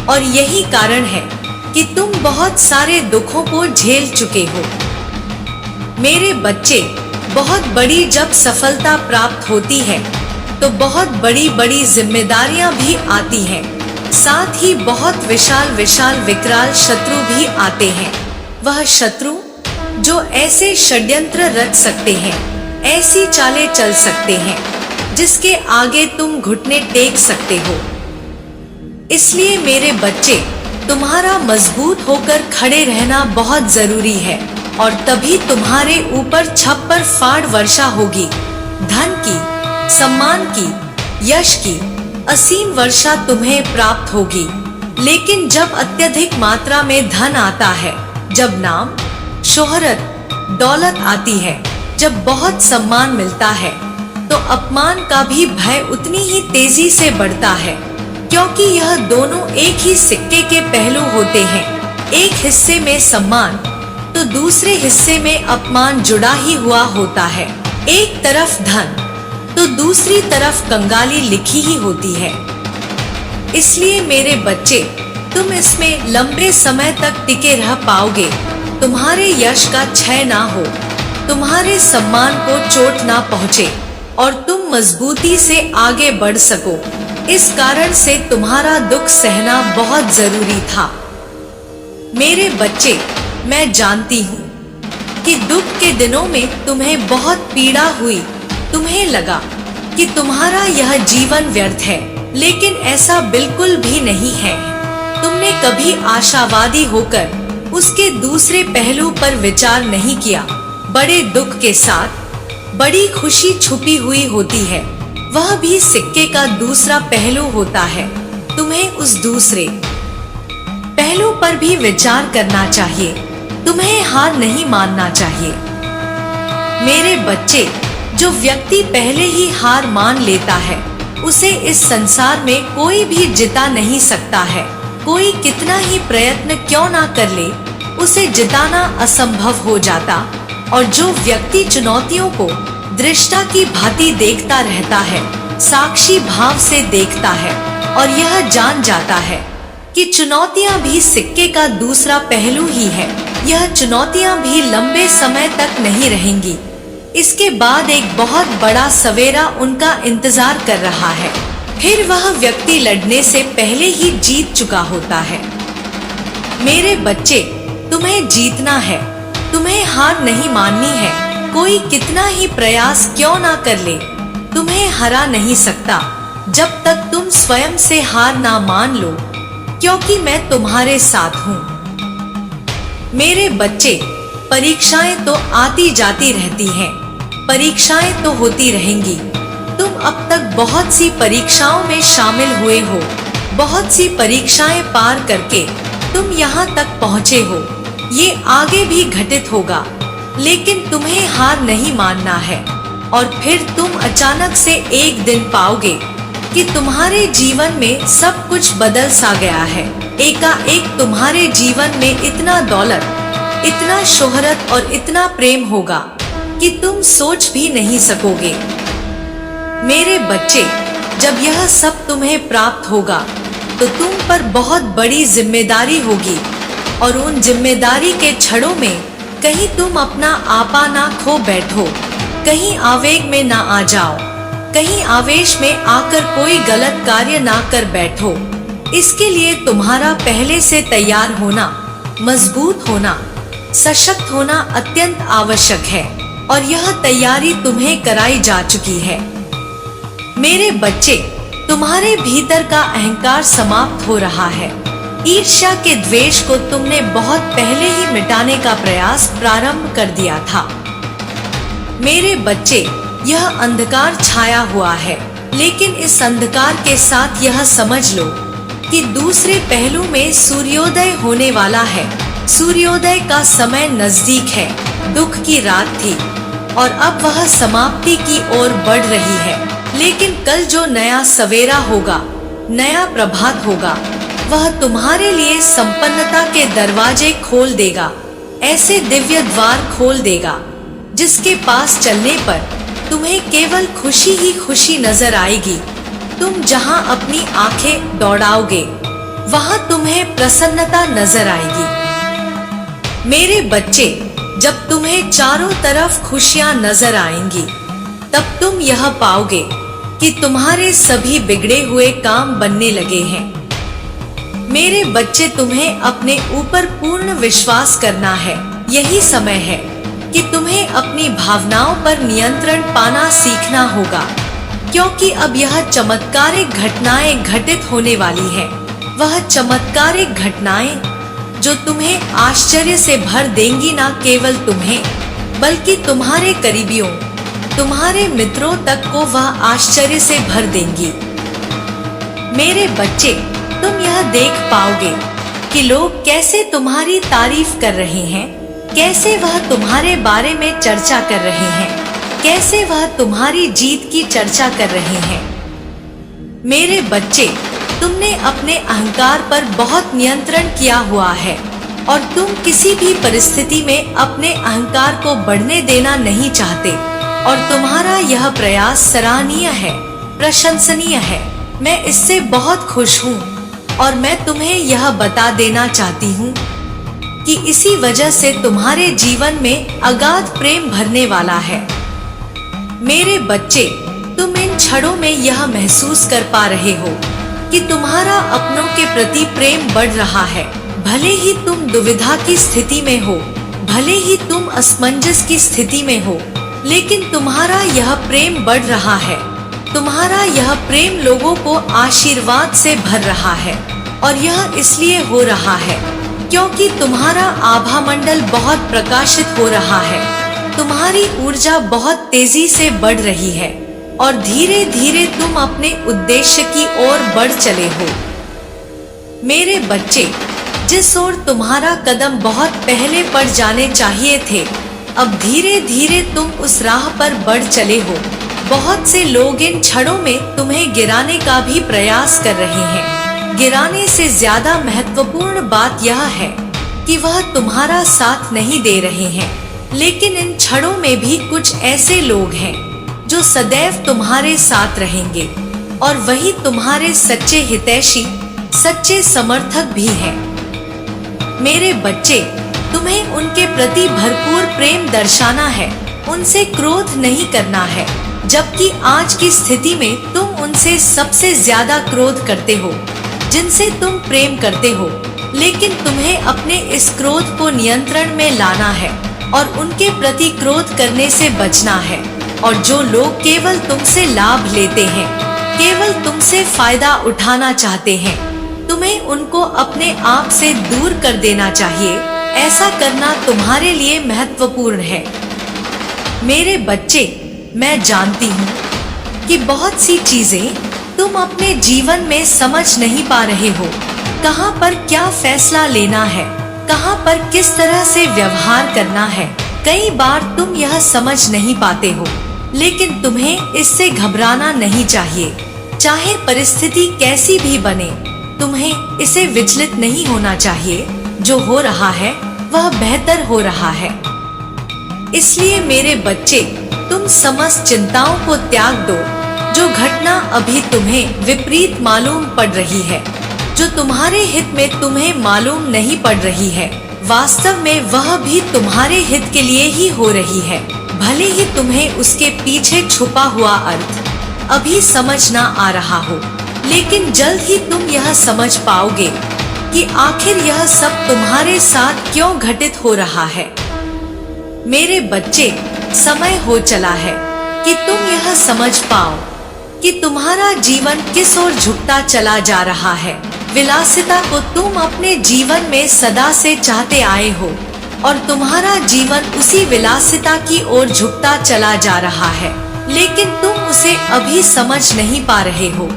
और यही कारण है कि तुम बहुत सारे दुखों को झेल चुके हो। मेरे बच्चे, बहुत बड़ी जब सफलता प्राप्त होती है तो बहुत बड़ी बड़ी जिम्मेदारियां भी आती हैं। साथ ही बहुत विशाल विशाल विकराल शत्रु भी आते हैं। वह शत्रु जो ऐसे षड्यंत्र रच सकते हैं, ऐसी चालें चल सकते हैं जिसके आगे तुम घुटने टेक सकते हो। इसलिए मेरे बच्चे, तुम्हारा मजबूत होकर खड़े रहना बहुत जरूरी है और तभी तुम्हारे ऊपर छप्पर फाड़ वर्षा होगी। धन की, सम्मान की, यश की, असीम वर्षा तुम्हें प्राप्त होगी। लेकिन जब अत्यधिक मात्रा में धन आता है, जब नाम, शोहरत, दौलत आती है, जब बहुत सम्मान मिलता है, तो अपमान का भी भय उतनी ही तेजी से बढ़ता है, क्योंकि यह दोनों एक ही सिक्के के पहलू होते हैं। एक हिस्से में सम्मान तो दूसरे हिस्से में अपमान जुड़ा ही हुआ होता है। एक तरफ धन तो दूसरी तरफ कंगाली लिखी ही होती है। इसलिए मेरे बच्चे, तुम इसमें लंबे समय तक टिके रह पाओगे। तुम्हारे यश का क्षय ना हो, तुम्हारे सम्मान को चोट ना पहुँचे और तुम मजबूती से आगे बढ़ सको। इस कारण से तुम्हारा दुख सहना बहुत जरूरी था। मेरे बच्चे, मैं जानती हूँ कि दुख के दिनों में तुम्हें बहुत पीड़ा हुई। तुम्हें लगा कि तुम्हारा यह जीवन व्यर्थ है, लेकिन ऐसा बिल्कुल भी नहीं है। तुमने कभी आशावादी होकर उसके दूसरे पहलू पर विचार नहीं किया। बड़े दुख के साथ बड़ी खुशी छुपी हुई होती है, वह भी सिक्के का दूसरा पहलू होता है। तुम्हें उस दूसरे पहलू पर भी विचार करना चाहिए। तुम्हें हार नहीं मानना चाहिए। मेरे बच्चे, जो व्यक्ति पहले ही हार मान लेता है, उसे इस संसार में कोई भी जिता नहीं सकता है। कोई कितना ही प्रयत्न क्यों ना कर ले, उसे जिताना असंभव हो जाता। और जो व्यक्ति चुनौतियों को दृष्टा की भांति देखता रहता है, साक्षी भाव से देखता है और यह जान जाता है कि चुनौतियां भी सिक्के का दूसरा पहलू ही है, यह चुनौतियां भी लंबे समय तक नहीं रहेंगी। इसके बाद एक बहुत बड़ा सवेरा उनका इंतजार कर रहा है। फिर वह व्यक्ति लड़ने से पहले ही जीत चुका होता है। मेरे बच्चे, तुम्हें जीतना है, तुम्हें हार नहीं माननी है। कोई कितना ही प्रयास क्यों ना कर ले, तुम्हें हरा नहीं सकता जब तक तुम स्वयं से हार ना मान लो, क्योंकि मैं तुम्हारे साथ हूँ। मेरे बच्चे, परीक्षाएं तो आती जाती रहती हैं, परीक्षाएं तो होती रहेंगी। तुम अब तक बहुत सी परीक्षाओं में शामिल हुए हो, बहुत सी परीक्षाएं पार करके तुम यहाँ तक पहुँचे हो। ये आगे भी घटित होगा, लेकिन तुम्हें हार नहीं मानना है। और फिर तुम अचानक से एक दिन पाओगे कि तुम्हारे जीवन में सब कुछ बदल सा गया है। एकाएक तुम्हारे जीवन में इतना दौलत, इतना शोहरत और इतना प्रेम होगा कि तुम सोच भी नहीं सकोगे। मेरे बच्चे, जब यह सब तुम्हें प्राप्त होगा तो तुम पर बहुत बड़ी जिम्मेदारी होगी, और उन जिम्मेदारी के छड़ों में कहीं तुम अपना आपा ना खो बैठो, कहीं आवेग में ना आ जाओ, कहीं आवेश में आकर कोई गलत कार्य ना कर बैठो। इसके लिए तुम्हारा पहले से तैयार होना, मजबूत होना, सशक्त होना अत्यंत आवश्यक है, और यह तैयारी तुम्हें कराई जा चुकी है। मेरे बच्चे, तुम्हारे भीतर का अहंकार समाप्त हो रहा है। ईर्ष्या के द्वेष को तुमने बहुत पहले ही मिटाने का प्रयास प्रारंभ कर दिया था। मेरे बच्चे, यह अंधकार छाया हुआ है, लेकिन इस अंधकार के साथ यह समझ लो कि दूसरे पहलू में सूर्योदय होने वाला है। सूर्योदय का समय नजदीक है। दुख की रात थी और अब वह समाप्ति की ओर बढ़ रही है, लेकिन कल जो नया सवेरा होगा, नया प्रभात होगा, वह तुम्हारे लिए संपन्नता के दरवाजे खोल देगा। ऐसे दिव्य द्वार खोल देगा जिसके पास चलने पर तुम्हें केवल खुशी ही खुशी नजर आएगी। तुम जहां अपनी आंखें दौड़ाओगे, वहां तुम्हें प्रसन्नता नजर आएगी। मेरे बच्चे, जब तुम्हें चारों तरफ खुशियां नजर आएंगी, तब तुम यह पाओगे कि तुम्हारे सभी बिगड़े हुए काम बनने लगे हैं। मेरे बच्चे, तुम्हें अपने ऊपर पूर्ण विश्वास करना है। यही समय है कि तुम्हें अपनी भावनाओं पर नियंत्रण पाना सीखना होगा, क्योंकि अब यह चमत्कारिक घटनाएं घटित होने वाली है। वह चमत्कारिक घटनाएं जो तुम्हें आश्चर्य से भर देंगी, ना केवल तुम्हें बल्कि तुम्हारे करीबियों, तुम्हारे मित्रों तक को वह आश्चर्य से भर देंगी। मेरे बच्चे, तुम यह देख पाओगे कि लोग कैसे तुम्हारी तारीफ कर रहे हैं, कैसे वह तुम्हारे बारे में चर्चा कर रहे हैं, कैसे वह तुम्हारी जीत की चर्चा कर रहे हैं। मेरे बच्चे, तुमने अपने अहंकार पर बहुत नियंत्रण किया हुआ है और तुम किसी भी परिस्थिति में अपने अहंकार को बढ़ने देना नहीं चाहते और तुम्हारा यह प्रयास सराहनीय है, प्रशंसनीय है। मैं इससे बहुत खुश हूँ और मैं तुम्हें यह बता देना चाहती हूँ कि इसी वजह से तुम्हारे जीवन में अगाध प्रेम भरने वाला है। मेरे बच्चे, तुम इन क्षणों में यह महसूस कर पा रहे हो कि तुम्हारा अपनों के प्रति प्रेम बढ़ रहा है। भले ही तुम दुविधा की स्थिति में हो, भले ही तुम असमंजस की स्थिति में हो, लेकिन तुम्हारा यह प्रेम बढ़ रहा है। तुम्हारा यह प्रेम लोगों को आशीर्वाद से भर रहा है और यह इसलिए हो रहा है क्योंकि तुम्हारा आभा मंडल बहुत प्रकाशित हो रहा है। तुम्हारी ऊर्जा बहुत तेजी से बढ़ रही है और धीरे धीरे तुम अपने उद्देश्य की ओर बढ़ चले हो। मेरे बच्चे, जिस ओर तुम्हारा कदम बहुत पहले पड़ जाने चाहिए थे, अब धीरे धीरे तुम उस राह पर बढ़ चले हो। बहुत से लोग इन क्षणों में तुम्हें गिराने का भी प्रयास कर रहे हैं। गिराने से ज्यादा महत्वपूर्ण बात यह है कि वह तुम्हारा साथ नहीं दे रहे हैं, लेकिन इन क्षणों में भी कुछ ऐसे लोग हैं जो सदैव तुम्हारे साथ रहेंगे और वही तुम्हारे सच्चे हितैषी, सच्चे समर्थक भी हैं। मेरे बच्चे, तुम्हें उनके प्रति भरपूर प्रेम दर्शाना है, उनसे क्रोध नहीं करना है, जबकि आज की स्थिति में तुम उनसे सबसे ज्यादा क्रोध करते हो जिनसे तुम प्रेम करते हो। लेकिन तुम्हें अपने इस क्रोध को नियंत्रण में लाना है और उनके प्रति क्रोध करने से बचना है। और जो लोग केवल तुमसे लाभ लेते हैं, केवल तुमसे फायदा उठाना चाहते हैं, तुम्हें उनको अपने आप से दूर कर देना चाहिए। ऐसा करना तुम्हारे लिए महत्वपूर्ण है। मेरे बच्चे, मैं जानती हूँ कि बहुत सी चीजें तुम अपने जीवन में समझ नहीं पा रहे हो। कहाँ पर क्या फैसला लेना है, कहाँ पर किस तरह से व्यवहार करना है। कई बार तुम यह समझ नहीं पाते हो, लेकिन तुम्हें इससे घबराना नहीं चाहिए। चाहे परिस्थिति कैसी भी बने, तुम्हें इसे विचलित नहीं होना चाहिए। जो हो रहा है वह बेहतर हो रहा है। इसलिए मेरे बच्चे, तुम समस्त चिंताओं को त्याग दो। जो घटना अभी तुम्हें विपरीत मालूम पड़ रही है, जो तुम्हारे हित में तुम्हें मालूम नहीं पड़ रही है, वास्तव में वह भी तुम्हारे हित के लिए ही हो रही है। भले ही तुम्हें उसके पीछे छुपा हुआ अर्थ अभी समझ ना आ रहा हो, लेकिन जल्द ही तुम यह समझ पाओगे कि आखिर यह सब तुम्हारे साथ क्यों घटित हो रहा है। मेरे बच्चे, समय हो चला है कि तुम यह समझ पाओ कि तुम्हारा जीवन किस ओर झुकता चला जा रहा है। विलासिता को तुम अपने जीवन में सदा से चाहते आए हो और तुम्हारा जीवन उसी विलासिता की ओर झुकता चला जा रहा है, लेकिन तुम उसे अभी समझ नहीं पा रहे हो।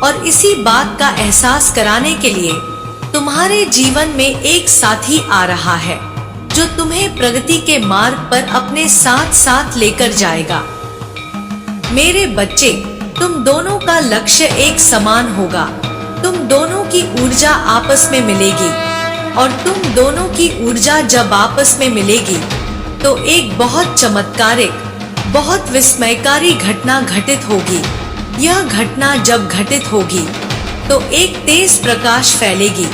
और इसी बात का एहसास कराने के लिए तुम्हारे जीवन में एक साथी आ रहा है जो तुम्हें प्रगति के मार्ग पर अपने साथ साथ लेकर जाएगा। मेरे बच्चे, तुम दोनों का लक्ष्य एक समान होगा। तुम दोनों की ऊर्जा आपस में मिलेगी और तुम दोनों की ऊर्जा जब आपस में मिलेगी तो एक बहुत चमत्कारिक, बहुत विस्मयकारी घटना घटित होगी। यह घटना जब घटित होगी तो एक तेज प्रकाश फैलेगी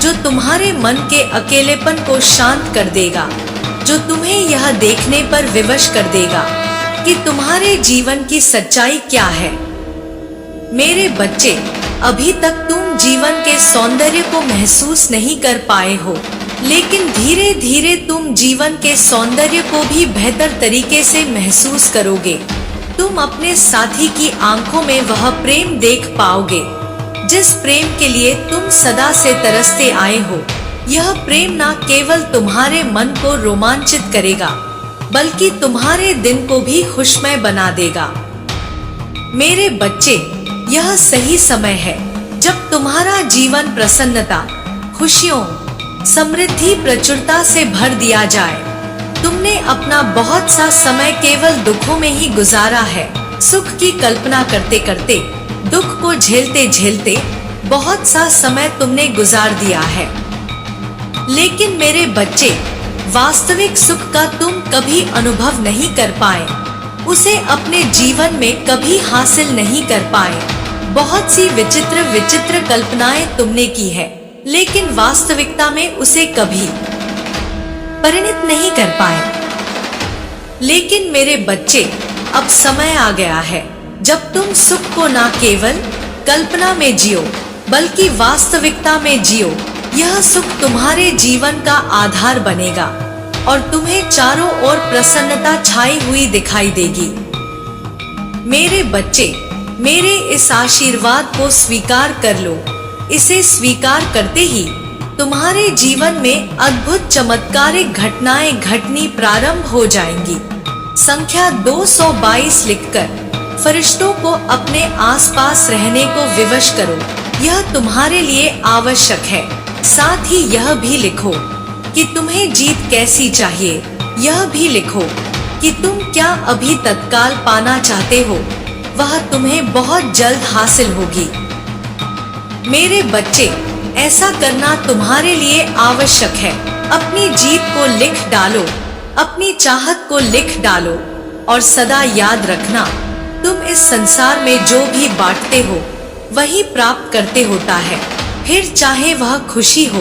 जो तुम्हारे मन के अकेलेपन को शांत कर देगा, जो तुम्हें यह देखने पर विवश कर देगा कि तुम्हारे जीवन की सच्चाई क्या है। मेरे बच्चे, अभी तक तुम जीवन के सौंदर्य को महसूस नहीं कर पाए हो, लेकिन धीरे धीरे तुम जीवन के सौंदर्य को भी बेहतर तरीके से महसूस करोगे। तुम अपने साथी की आंखों में वह प्रेम देख पाओगे जिस प्रेम के लिए तुम सदा से तरसते आए हो। यह प्रेम न केवल तुम्हारे मन को रोमांचित करेगा, बल्कि तुम्हारे दिन को भी खुशमय बना देगा। मेरे बच्चे, यह सही समय है जब तुम्हारा जीवन प्रसन्नता, खुशियों, समृद्धि, प्रचुरता से भर दिया जाए। तुमने अपना बहुत सा समय केवल दुखों में ही गुजारा है। सुख की कल्पना करते करते, दुख को झेलते झेलते बहुत सा समय तुमने गुजार दिया है। लेकिन मेरे बच्चे, वास्तविक सुख का तुम कभी अनुभव नहीं कर पाए, उसे अपने जीवन में कभी हासिल नहीं कर पाए। बहुत सी विचित्र विचित्र कल्पनाएं तुमने की है, लेकिन वास्तविकता में उसे कभी परिणित नहीं कर पाए। लेकिन मेरे बच्चे, अब समय आ गया है जब तुम सुख को न केवल कल्पना में जियो, बल्कि वास्तविकता में जियो। यह सुख तुम्हारे जीवन का आधार बनेगा और तुम्हें चारों ओर प्रसन्नता छाई हुई दिखाई देगी। मेरे बच्चे, मेरे इस आशीर्वाद को स्वीकार कर लो। इसे स्वीकार करते ही तुम्हारे जीवन में अद्भुत चमत्कारिक घटनाएं घटनी प्रारंभ हो जाएंगी। संख्या 222 लिखकर फरिश्तों को अपने आसपास रहने को विवश करो। यह तुम्हारे लिए आवश्यक है। साथ ही यह भी लिखो कि तुम्हें जीत कैसी चाहिए। यह भी लिखो कि तुम क्या अभी तत्काल पाना चाहते हो, वह तुम्हें बहुत जल्द हासिल होगी। मेरे बच्चे, ऐसा करना तुम्हारे लिए आवश्यक है। अपनी जीत को लिख डालो, अपनी चाहत को लिख डालो और सदा याद रखना, तुम इस संसार में जो भी बांटते हो वही प्राप्त करते होता है। फिर चाहे वह खुशी हो,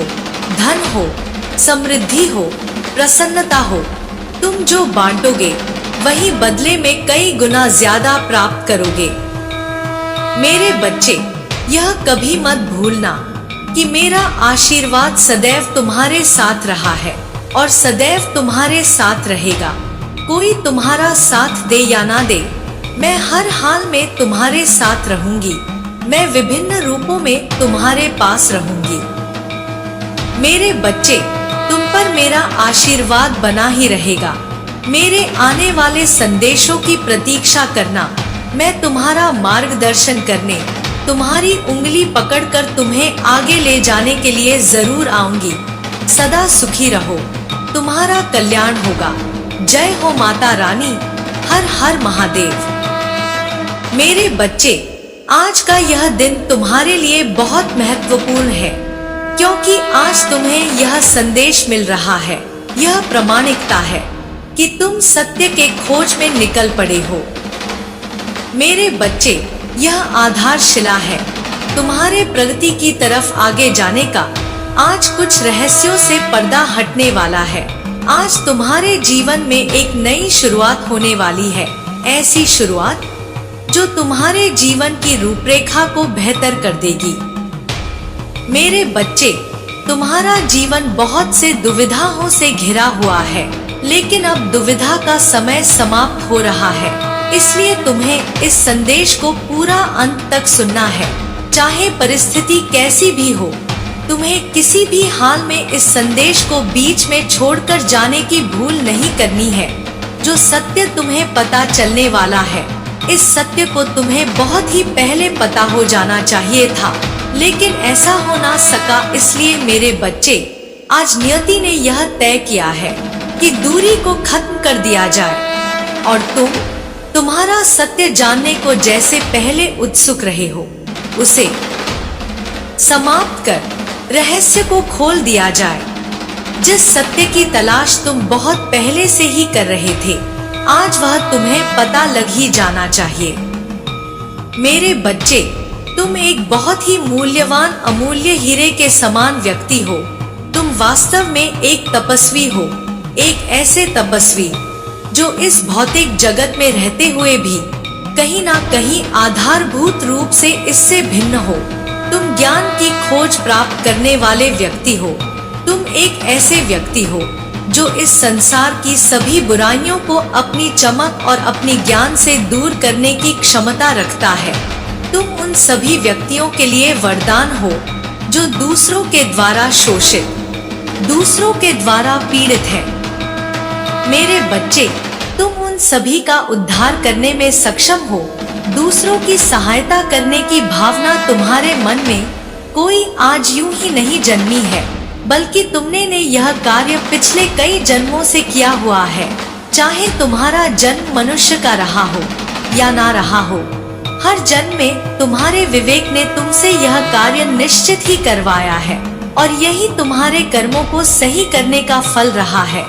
धन हो, समृद्धि हो, प्रसन्नता हो, तुम जो बांटोगे वही बदले में कई गुना ज्यादा प्राप्त करोगे। मेरे बच्चे, यह कभी मत भूलना कि मेरा आशीर्वाद सदैव तुम्हारे साथ रहा है और सदैव तुम्हारे साथ रहेगा। कोई तुम्हारा साथ दे या ना दे, मैं हर हाल में तुम्हारे साथ रहूंगी। मैं विभिन्न रूपों में तुम्हारे पास रहूंगी। मेरे बच्चे, तुम पर मेरा आशीर्वाद बना ही रहेगा। मेरे आने वाले संदेशों की प्रतीक्षा करना। मैं तुम्हारा मार्गदर्शन करने, तुम्हारी उंगली पकड़कर तुम्हें आगे ले जाने के लिए जरूर आऊंगी। सदा सुखी रहो, तुम्हारा कल्याण होगा। जय हो माता रानी। हर हर महादेव। मेरे बच्चे, आज का यह दिन तुम्हारे लिए बहुत महत्वपूर्ण है, क्योंकि आज तुम्हें यह संदेश मिल रहा है। यह प्रामाणिकता है कि तुम सत्य के खोज में निकल पड़े हो। मेरे बच्चे, यह आधारशिला है तुम्हारे प्रगति की तरफ आगे जाने का। आज कुछ रहस्यों से पर्दा हटने वाला है। आज तुम्हारे जीवन में एक नई शुरुआत होने वाली है। ऐसी शुरुआत जो तुम्हारे जीवन की रूपरेखा को बेहतर कर देगी। मेरे बच्चे, तुम्हारा जीवन बहुत से दुविधाओं से घिरा हुआ है, लेकिन अब दुविधा का समय समाप्त हो रहा है। इसलिए तुम्हें इस संदेश को पूरा अंत तक सुनना है, चाहे परिस्थिति कैसी भी हो। तुम्हें किसी भी हाल में इस संदेश को बीच में छोड़कर जाने की भूल नहीं करनी है। जो सत्य तुम्हें पता चलने वाला है, इस सत्य को तुम्हें बहुत ही पहले पता हो जाना चाहिए था, लेकिन ऐसा हो ना सका। इसलिए मेरे बच्चे, आज नियति ने यह तय किया है कि दूरी को खत्म कर दिया जाए और तुम्हारा सत्य जानने को जैसे पहले उत्सुक रहे हो, उसे समाप्त कर रहस्य को खोल दिया जाए। जिस सत्य की तलाश तुम बहुत पहले से ही कर रहे थे, आज वह तुम्हें पता लग ही जाना चाहिए। मेरे बच्चे, तुम एक बहुत ही मूल्यवान अमूल्य हीरे के समान व्यक्ति हो। तुम वास्तव में एक तपस्वी हो, एक ऐसे तपस्वी जो इस भौतिक जगत में रहते हुए भी कहीं ना कहीं आधारभूत रूप से इससे भिन्न हो। तुम ज्ञान की खोज प्राप्त करने वाले व्यक्ति हो। तुम एक ऐसे व्यक्ति हो जो इस संसार की सभी बुराइयों को अपनी चमक और अपनी ज्ञान से दूर करने की क्षमता रखता है। तुम उन सभी व्यक्तियों के लिए वरदान हो जो दूसरों के द्वारा शोषित, दूसरों के द्वारा पीड़ित है। मेरे बच्चे, तुम उन सभी का उद्धार करने में सक्षम हो। दूसरों की सहायता करने की भावना तुम्हारे मन में कोई आज यूं ही नहीं जन्मी है, बल्कि तुमने ने यह कार्य पिछले कई जन्मों से किया हुआ है। चाहे तुम्हारा जन्म मनुष्य का रहा हो या ना रहा हो, हर जन्म में तुम्हारे विवेक ने तुमसे यह कार्य निश्चित ही करवाया है, और यही तुम्हारे कर्मों को सही करने का फल रहा है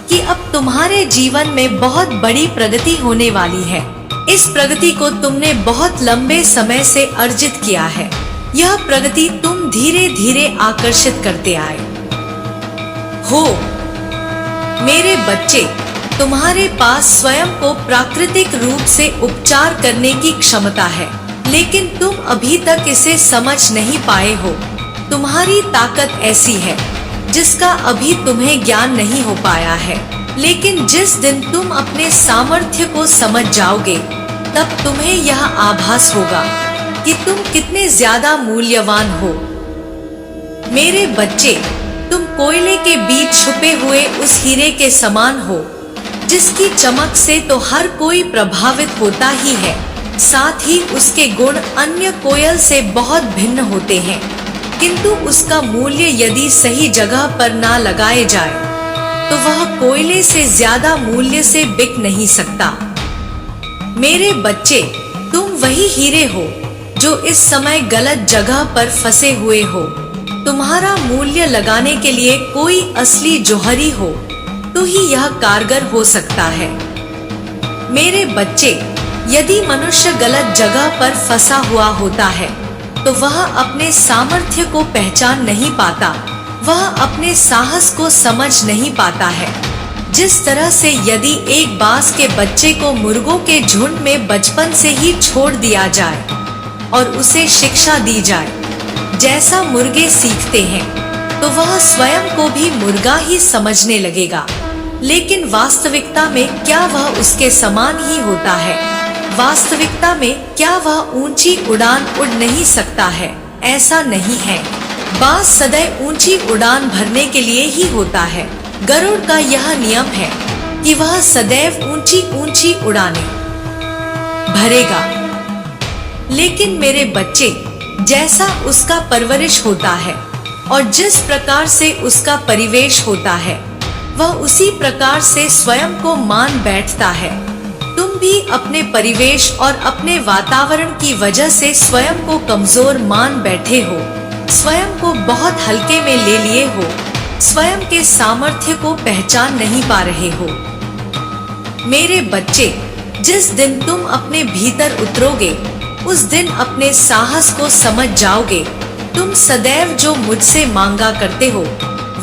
कि अब तुम्हारे जीवन में बहुत बड़ी प्रगति होने वाली है। इस प्रगति को तुमने बहुत लंबे समय से अर्जित किया है। यह प्रगति तुम धीरे धीरे आकर्षित करते आए हो। मेरे बच्चे, तुम्हारे पास स्वयं को प्राकृतिक रूप से उपचार करने की क्षमता है, लेकिन तुम अभी तक इसे समझ नहीं पाए हो। तुम्हारी ताकत ऐसी है जिसका अभी तुम्हें ज्ञान नहीं हो पाया है, लेकिन जिस दिन तुम अपने सामर्थ्य को समझ जाओगे, तब तुम्हें यह आभास होगा कि तुम कितने ज्यादा मूल्यवान हो। मेरे बच्चे, तुम कोयले के बीच छुपे हुए उस हीरे के समान हो, जिसकी चमक से तो हर कोई प्रभावित होता ही है। साथ ही उसके गुण अन्य कोयल से बहुत भिन्न होते हैं, किंतु उसका मूल्य यदि सही जगह पर ना लगाए जाए तो वह कोयले से ज्यादा मूल्य से बिक नहीं सकता। मेरे बच्चे, तुम वही हीरे हो जो इस समय गलत जगह पर फंसे हुए हो। तुम्हारा मूल्य लगाने के लिए कोई असली जौहरी हो तो ही यह कारगर हो सकता है। मेरे बच्चे, यदि मनुष्य गलत जगह पर फंसा हुआ होता है तो वह अपने सामर्थ्य को पहचान नहीं पाता, वह अपने साहस को समझ नहीं पाता है। जिस तरह से यदि एक बाज के बच्चे को मुर्गों के झुंड में बचपन से ही छोड़ दिया जाए और उसे शिक्षा दी जाए, जैसा मुर्गे सीखते हैं, तो वह स्वयं को भी मुर्गा ही समझने लगेगा। लेकिन वास्तविकता में क्या वह उसके समान ही होता है? वास्तविकता में क्या वह ऊंची उड़ान उड़ नहीं सकता है? ऐसा नहीं है। बाज सदैव ऊंची उड़ान भरने के लिए ही होता है। गरुड़ का यह नियम है कि वह सदैव ऊंची ऊंची उड़ानें भरेगा। लेकिन मेरे बच्चे, जैसा उसका परवरिश होता है और जिस प्रकार से उसका परिवेश होता है, वह उसी प्रकार से स्वयं को मान बैठता है। तुम भी अपने परिवेश और अपने वातावरण की वजह से स्वयं को कमजोर मान बैठे हो, स्वयं को बहुत हल्के में ले लिए हो, स्वयं के सामर्थ्य को पहचान नहीं पा रहे हो। मेरे बच्चे, जिस दिन तुम अपने भीतर उतरोगे, उस दिन अपने साहस को समझ जाओगे। तुम सदैव जो मुझसे मांगा करते हो,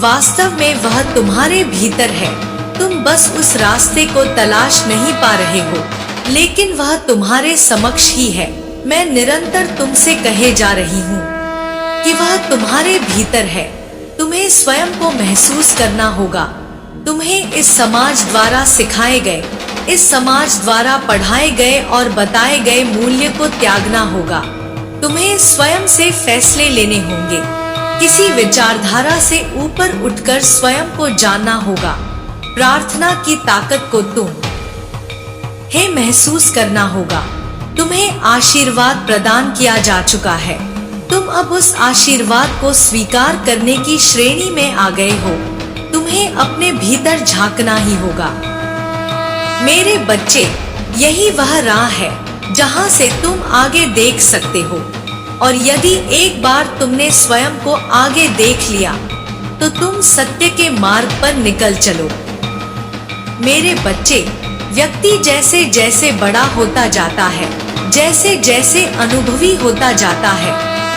वास्तव में वह तुम्हारे भीतर है। तुम बस उस रास्ते को तलाश नहीं पा रहे हो, लेकिन वह तुम्हारे समक्ष ही है। मैं निरंतर तुमसे कहे जा रही हूँ कि वह तुम्हारे भीतर है। तुम्हें स्वयं को महसूस करना होगा। तुम्हें इस समाज द्वारा सिखाए गए, इस समाज द्वारा पढ़ाए गए और बताए गए मूल्य को त्यागना होगा। तुम्हें स्वयं से फैसले लेने होंगे। किसी विचारधारा से ऊपर उठकर स्वयं को जानना होगा। प्रार्थना की ताकत को तुम्हें महसूस करना होगा। तुम्हें आशीर्वाद प्रदान किया जा चुका है। तुम अब उस आशीर्वाद को स्वीकार करने की श्रेणी में आ गए हो। तुम्हें अपने भीतर झांकना ही होगा। मेरे बच्चे, यही वह राह है जहां से तुम आगे देख सकते हो, और यदि एक बार तुमने स्वयं को आगे देख लिया तो तुम सत्य के मार्ग पर निकल चलो। मेरे बच्चे, व्यक्ति जैसे जैसे बड़ा होता जाता है, जैसे जैसे अनुभवी होता जाता है,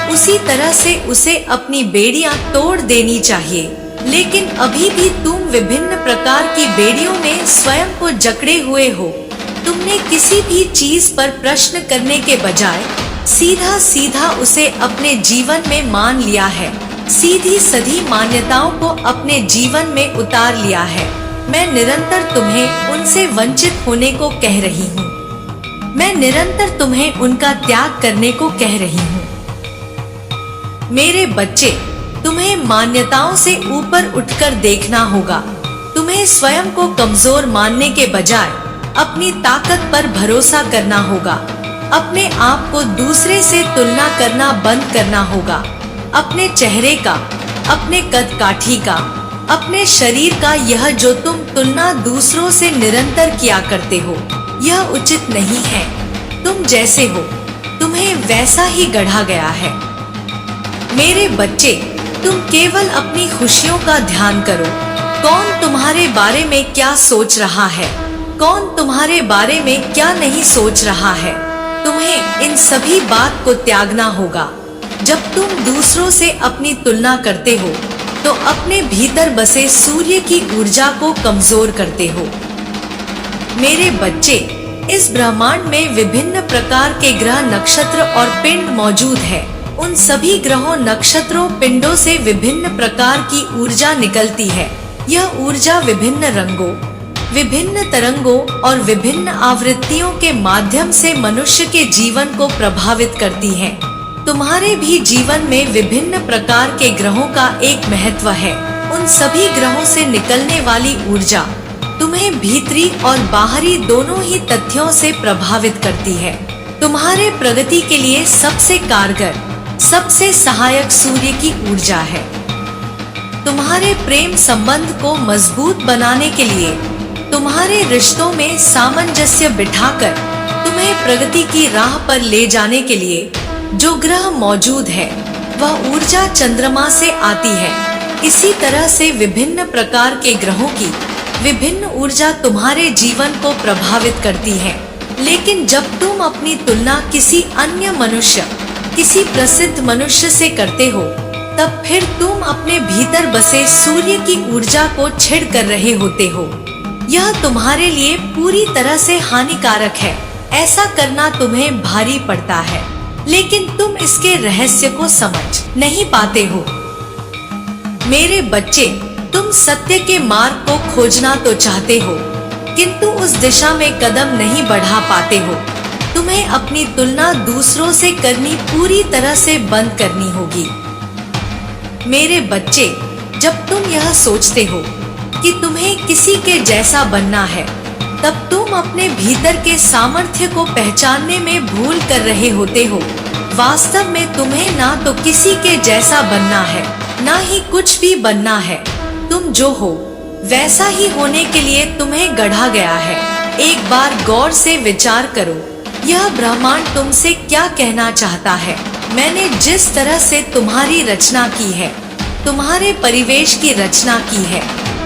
उसी तरह से उसे अपनी बेड़ियां तोड़ देनी चाहिए। लेकिन अभी भी तुम विभिन्न प्रकार की बेड़ियों में स्वयं को जकड़े हुए हो। तुमने किसी भी चीज पर प्रश्न करने के बजाय सीधा सीधा उसे अपने जीवन में मान लिया है। सीधी सधी मान्यताओं को अपने जीवन में उतार लिया है। मैं निरंतर तुम्हें उनसे वंचित होने को कह रही हूँ। मैं निरंतर तुम्हें उनका त्याग करने को कह रही हूँ। मेरे बच्चे, तुम्हें मान्यताओं से ऊपर उठकर देखना होगा। तुम्हें स्वयं को कमजोर मानने के बजाय अपनी ताकत पर भरोसा करना होगा। अपने आप को दूसरे से तुलना करना बंद करना होगा। अपने चेहरे का, अपने कद काठी का, अपने शरीर का यह जो तुम तुलना दूसरों से निरंतर किया करते हो, यह उचित नहीं है। तुम जैसे हो, तुम्हें वैसा ही गढ़ा गया है। मेरे बच्चे, तुम केवल अपनी खुशियों का ध्यान करो। कौन तुम्हारे बारे में क्या सोच रहा है, कौन तुम्हारे बारे में क्या नहीं सोच रहा है, तुम्हें इन सभी बात को त्यागना होगा। जब तुम दूसरों से अपनी तुलना करते हो तो अपने भीतर बसे सूर्य की ऊर्जा को कमजोर करते हो। मेरे बच्चे, इस ब्रह्मांड में विभिन्न प्रकार के ग्रह, नक्षत्र और पिंड मौजूद है। उन सभी ग्रहों, नक्षत्रों, पिंडों से विभिन्न प्रकार की ऊर्जा निकलती है। यह ऊर्जा विभिन्न रंगों, विभिन्न तरंगों और विभिन्न आवृत्तियों के माध्यम से मनुष्य के जीवन को प्रभावित करती है। तुम्हारे भी जीवन में विभिन्न प्रकार के ग्रहों का एक महत्व है। उन सभी ग्रहों से निकलने वाली ऊर्जा तुम्हें भीतरी और बाहरी दोनों ही तथ्यों से प्रभावित करती है। तुम्हारे प्रगति के लिए सबसे कारगर, सबसे सहायक सूर्य की ऊर्जा है। तुम्हारे प्रेम संबंध को मजबूत बनाने के लिए, तुम्हारे रिश्तों में सामंजस्य बिठाकर तुम्हें प्रगति की राह पर ले जाने के लिए जो ग्रह मौजूद है, वह ऊर्जा चंद्रमा से आती है। इसी तरह से विभिन्न प्रकार के ग्रहों की विभिन्न ऊर्जा तुम्हारे जीवन को प्रभावित करती है। लेकिन जब तुम अपनी तुलना किसी अन्य मनुष्य, किसी प्रसिद्ध मनुष्य से करते हो, तब फिर तुम अपने भीतर बसे सूर्य की ऊर्जा को छेड़ कर रहे होते हो। यह तुम्हारे लिए पूरी तरह से हानिकारक है। ऐसा करना तुम्हें भारी पड़ता है, लेकिन तुम इसके रहस्य को समझ नहीं पाते हो। मेरे बच्चे, तुम सत्य के मार्ग को खोजना तो चाहते हो, किंतु उस दिशा में कदम नहीं बढ़ा पाते हो। तुम्हें अपनी तुलना दूसरों से करनी पूरी तरह से बंद करनी होगी। मेरे बच्चे, जब तुम यह सोचते हो कि तुम्हें किसी के जैसा बनना है, तब तुम अपने भीतर के सामर्थ्य को पहचानने में भूल कर रहे होते हो। वास्तव में तुम्हें ना तो किसी के जैसा बनना है, ना ही कुछ भी बनना है। तुम जो हो वैसा ही होने के लिए तुम्हें गढ़ा गया है। एक बार गौर से विचार करो, यह ब्रह्मांड तुमसे क्या कहना चाहता है। मैंने जिस तरह से तुम्हारी रचना की है, तुम्हारे परिवेश की रचना की है,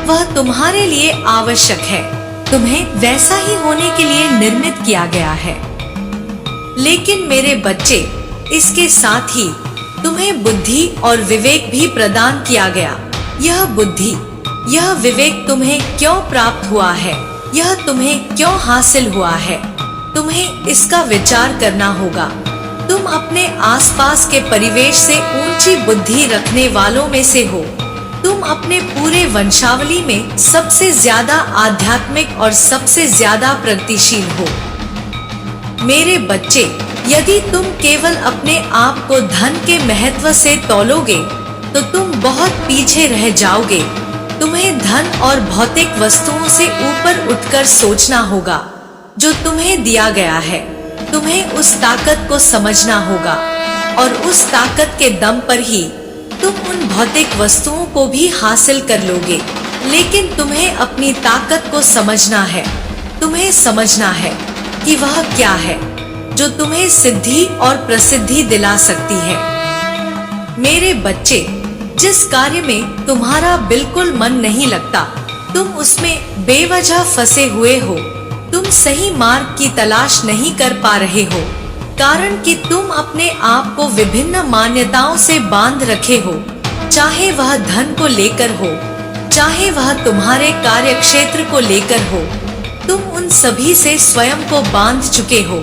वह तुम्हारे लिए आवश्यक है। तुम्हें वैसा ही होने के लिए निर्मित किया गया है। लेकिन मेरे बच्चे, इसके साथ ही तुम्हें बुद्धि और विवेक भी प्रदान किया गया। यह बुद्धि, यह विवेक तुम्हें क्यों प्राप्त हुआ है, यह तुम्हें क्यों हासिल हुआ है, तुम्हें इसका विचार करना होगा। तुम अपने आसपास के परिवेश से ऊंची बुद्धि रखने वालों में से हो। तुम अपने पूरे वंशावली में सबसे ज्यादा आध्यात्मिक और सबसे ज्यादा प्रगतिशील हो। मेरे बच्चे, यदि तुम केवल अपने आप को धन के महत्व से तौलोगे तो तुम बहुत पीछे रह जाओगे। तुम्हें धन और भौतिक वस्तुओं से ऊपर उठकर सोचना होगा जो तुम्हें दिया गया है। तुम्हें उस ताकत को समझना होगा और उस ताकत के दम पर ही तुम उन भौतिक वस्तुओं को भी हासिल कर लोगे। लेकिन तुम्हें अपनी ताकत को समझना है। तुम्हें समझना है कि वह क्या है जो तुम्हें सिद्धि और प्रसिद्धि दिला सकती है। मेरे बच्चे, जिस कार्य में तुम्हारा बिल्कुल मन नहीं लगता, तुम उसमें बेवजह फंसे हुए हो। तुम सही मार्ग की तलाश नहीं कर पा रहे हो, कारण कि तुम अपने आप को विभिन्न मान्यताओं से बांध रखे हो। चाहे वह धन को लेकर हो, चाहे वह तुम्हारे कार्य क्षेत्र को लेकर हो, तुम उन सभी से स्वयं को बांध चुके हो।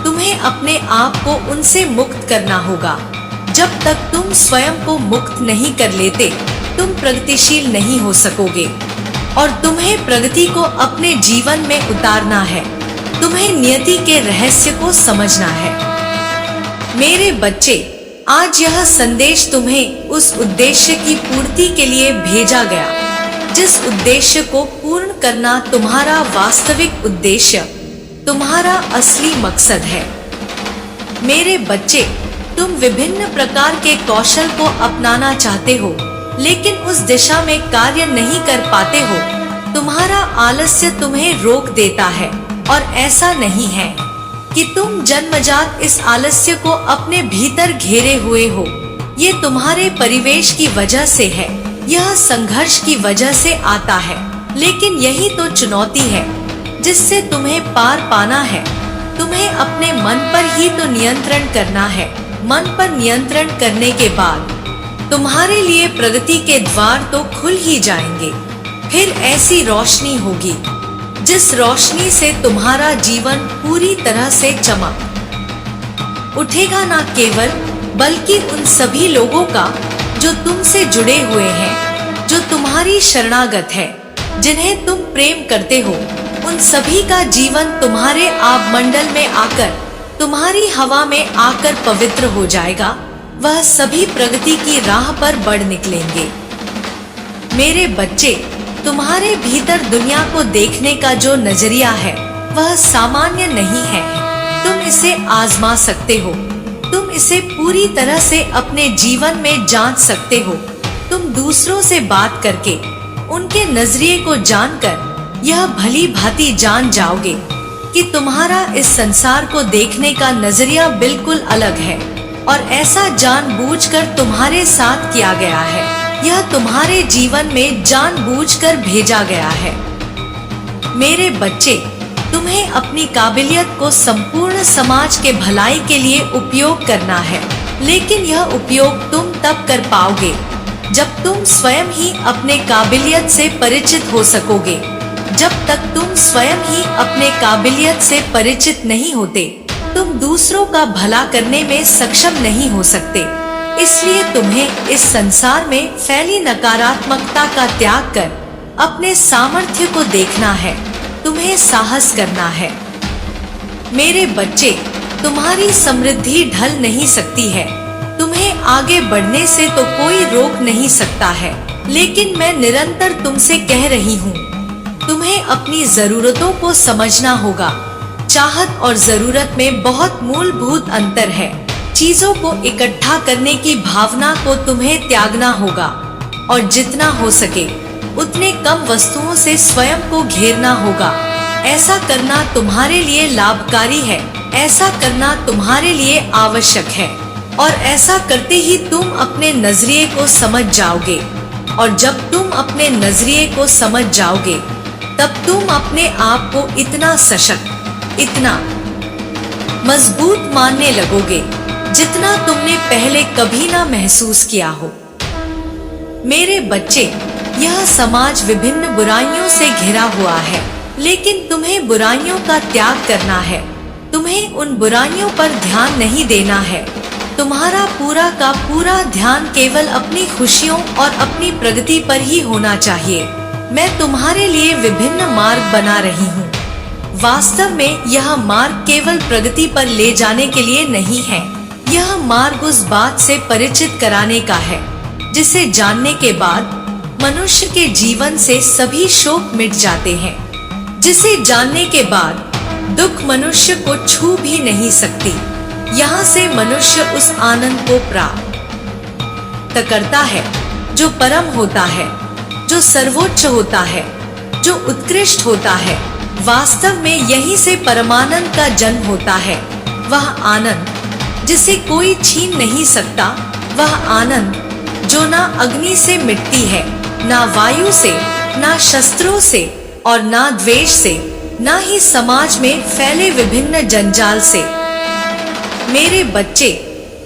तुम्हें अपने आप को उनसे मुक्त करना होगा। जब तक तुम स्वयं को मुक्त नहीं कर लेते, तुम प्रगतिशील नहीं हो सकोगे। और तुम्हें प्रगति को अपने जीवन में उतारना है। तुम्हें नियति के रहस्य को समझना है। मेरे बच्चे, आज यह संदेश तुम्हें उस उद्देश्य की पूर्ति के लिए भेजा गया, जिस उद्देश्य को पूर्ण करना तुम्हारा वास्तविक उद्देश्य, तुम्हारा असली मकसद है। मेरे बच्चे, तुम विभिन्न प्रकार के कौशल को अपनाना चाहते हो, लेकिन उस दिशा में कार्य नहीं कर पाते हो। तुम्हारा आलस्य तुम्हें रोक देता है, और ऐसा नहीं है कि तुम जन्मजात इस आलस्य को अपने भीतर घेरे हुए हो। ये तुम्हारे परिवेश की वजह से है, यह संघर्ष की वजह से आता है, लेकिन यही तो चुनौती है जिससे तुम्हें पार पाना है। तुम्हें अपने मन पर ही तो नियंत्रण करना है। मन पर नियंत्रण करने के बाद तुम्हारे लिए प्रगति के द्वार तो खुल ही जाएंगे। फिर ऐसी रोशनी होगी जिस रोशनी से तुम्हारा जीवन पूरी तरह से चमक उठेगा, न केवल बल्कि उन सभी लोगों का जो तुमसे जुड़े हुए हैं, जो तुम्हारी शरणागत है, जिन्हें तुम प्रेम करते हो। उन सभी का जीवन तुम्हारे आभमंडल में आकर, तुम्हारी हवा में आकर पवित्र हो जाएगा। वह सभी प्रगति की राह पर बढ़ निकलेंगे। मेरे बच्चे, तुम्हारे भीतर दुनिया को देखने का जो नजरिया है वह सामान्य नहीं है। तुम इसे आजमा सकते हो। तुम इसे पूरी तरह से अपने जीवन में जांच सकते हो। तुम दूसरों से बात करके, उनके नजरिए को जानकर यह भली भांति जान जाओगे कि तुम्हारा इस संसार को देखने का नजरिया बिल्कुल अलग है, और ऐसा जानबूझकर तुम्हारे साथ किया गया है। यह तुम्हारे जीवन में जानबूझकर भेजा गया है। मेरे बच्चे, तुम्हें अपनी काबिलियत को संपूर्ण समाज के भलाई के लिए उपयोग करना है, लेकिन यह उपयोग तुम तब कर पाओगे जब तुम स्वयं ही अपने काबिलियत से परिचित हो सकोगे। जब तक तुम स्वयं ही अपने काबिलियत से परिचित नहीं होते, तुम दूसरों का भला करने में सक्षम नहीं हो सकते। इसलिए तुम्हें इस संसार में फैली नकारात्मकता का त्याग कर अपने सामर्थ्य को देखना है। तुम्हें साहस करना है। मेरे बच्चे, तुम्हारी समृद्धि ढल नहीं सकती है। तुम्हें आगे बढ़ने से तो कोई रोक नहीं सकता है, लेकिन मैं निरंतर तुमसे कह रही हूँ, तुम्हें अपनी जरूरतों को समझना होगा। चाहत और जरूरत में बहुत मूलभूत अंतर है। चीजों को इकट्ठा करने की भावना को तुम्हें त्यागना होगा, और जितना हो सके उतने कम वस्तुओं से स्वयं को घेरना होगा। ऐसा करना तुम्हारे लिए लाभकारी है, ऐसा करना तुम्हारे लिए आवश्यक है, और ऐसा करते ही तुम अपने नजरिए को समझ जाओगे। और जब तुम अपने नजरिए को समझ जाओगे, तब तुम अपने आप को इतना सशक्त, इतना मजबूत मानने लगोगे जितना तुमने पहले कभी ना महसूस किया हो। मेरे बच्चे, यह समाज विभिन्न बुराइयों से घिरा हुआ है, लेकिन तुम्हें बुराइयों का त्याग करना है। तुम्हें उन बुराइयों पर ध्यान नहीं देना है। तुम्हारा पूरा का पूरा ध्यान केवल अपनी खुशियों और अपनी प्रगति पर ही होना चाहिए। मैं तुम्हारे लिए विभिन्न मार्ग बना रही हूँ। वास्तव में यह मार्ग केवल प्रगति पर ले जाने के लिए नहीं है। यह मार्ग उस बात से परिचित कराने का है जिसे जानने के बाद मनुष्य के जीवन से सभी शोक मिट जाते हैं, जिसे जानने के बाद दुख मनुष्य को छू भी नहीं सकती। यहाँ से मनुष्य उस आनंद को प्राप्त करता है जो परम होता है, जो सर्वोच्च होता है, जो उत्कृष्ट होता है। वास्तव में यहीं से परमानंद का जन्म होता है। वह आनंद जिसे कोई छीन नहीं सकता, वह आनंद जो ना अग्नि से मिटती है, ना वायु से, ना शस्त्रों से, और ना द्वेष से, ना ही समाज में फैले विभिन्न जंजाल से। मेरे बच्चे,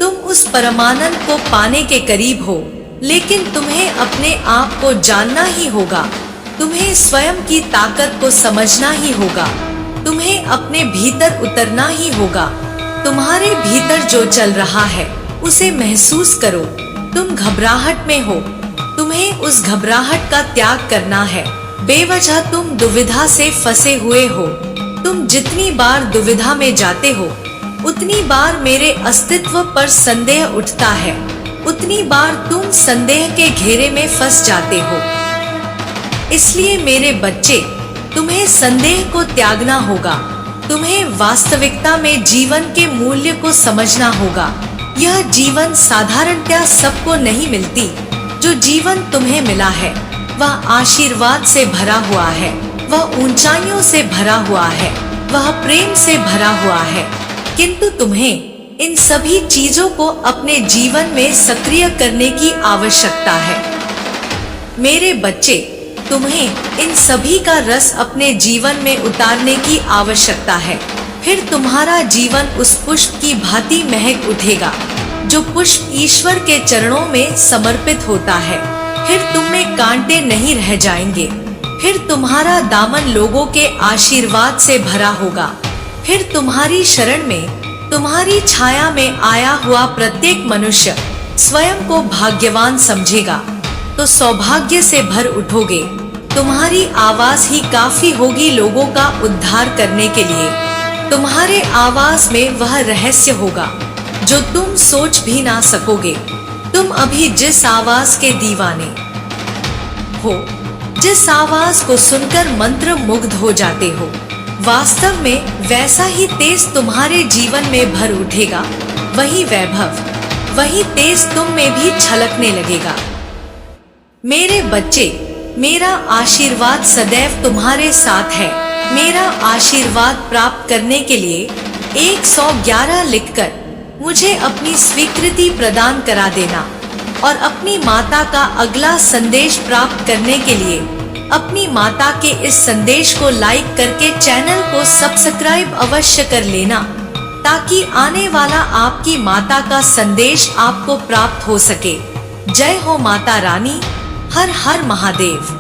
तुम उस परमानंद को पाने के करीब हो, लेकिन तुम्हें अपने आप को जानना ही होगा। तुम्हें स्वयं की ताकत को समझना ही होगा। तुम्हें अपने भीतर उतरना ही होगा। तुम्हारे भीतर जो चल रहा है उसे महसूस करो। तुम घबराहट में हो, तुम्हें उस घबराहट का त्याग करना है। बेवजह तुम दुविधा से फंसे हुए हो। तुम जितनी बार दुविधा में जाते हो, उतनी बार मेरे अस्तित्व पर संदेह उठता है, उतनी बार तुम संदेह के घेरे में फंस जाते हो। इसलिए मेरे बच्चे, तुम्हें संदेह को त्यागना होगा। तुम्हें वास्तविकता में जीवन के मूल्य को समझना होगा। यह जीवन साधारणतया सबको नहीं मिलती। जो जीवन तुम्हें मिला है वह आशीर्वाद से भरा हुआ है, वह ऊंचाइयों से भरा हुआ है, वह प्रेम से भरा हुआ है। किंतु तुम्हें इन सभी चीजों को अपने जीवन में सक्रिय करने की आवश्यकता है। मेरे बच्चे, तुम्हें इन सभी का रस अपने जीवन में उतारने की आवश्यकता है। फिर तुम्हारा जीवन उस पुष्प की भांति महक उठेगा जो पुष्प ईश्वर के चरणों में समर्पित होता है। फिर तुम में कांटे नहीं रह जाएंगे। फिर तुम्हारा दामन लोगों के आशीर्वाद से भरा होगा। फिर तुम्हारी शरण में, तुम्हारी छाया में आया हुआ प्रत्येक मनुष्य स्वयं को भाग्यवान समझेगा। तो सौभाग्य से भर उठोगे। तुम्हारी आवाज ही काफी होगी लोगों का उद्धार करने के लिए। तुम्हारे आवाज में वह रहस्य होगा जो तुम सोच भी ना सकोगे। तुम अभी जिस आवाज के दीवाने हो, जिस आवाज को सुनकर मंत्र मुग्ध हो जाते हो, वास्तव में वैसा ही तेज तुम्हारे जीवन में भर उठेगा। वही वैभव, वही तेज तुम में भी छलकने लगेगा। मेरे बच्चे, मेरा आशीर्वाद सदैव तुम्हारे साथ है। मेरा आशीर्वाद प्राप्त करने के लिए 111 लिखकर मुझे अपनी स्वीकृति प्रदान करा देना और अपनी माता का अगला संदेश प्राप्त करने के लिए अपनी माता के इस संदेश को लाइक करके चैनल को सब्सक्राइब अवश्य कर लेना, ताकि आने वाला आपकी माता का संदेश आपको प्राप्त हो सके। जय हो माता रानी। हर हर महादेव।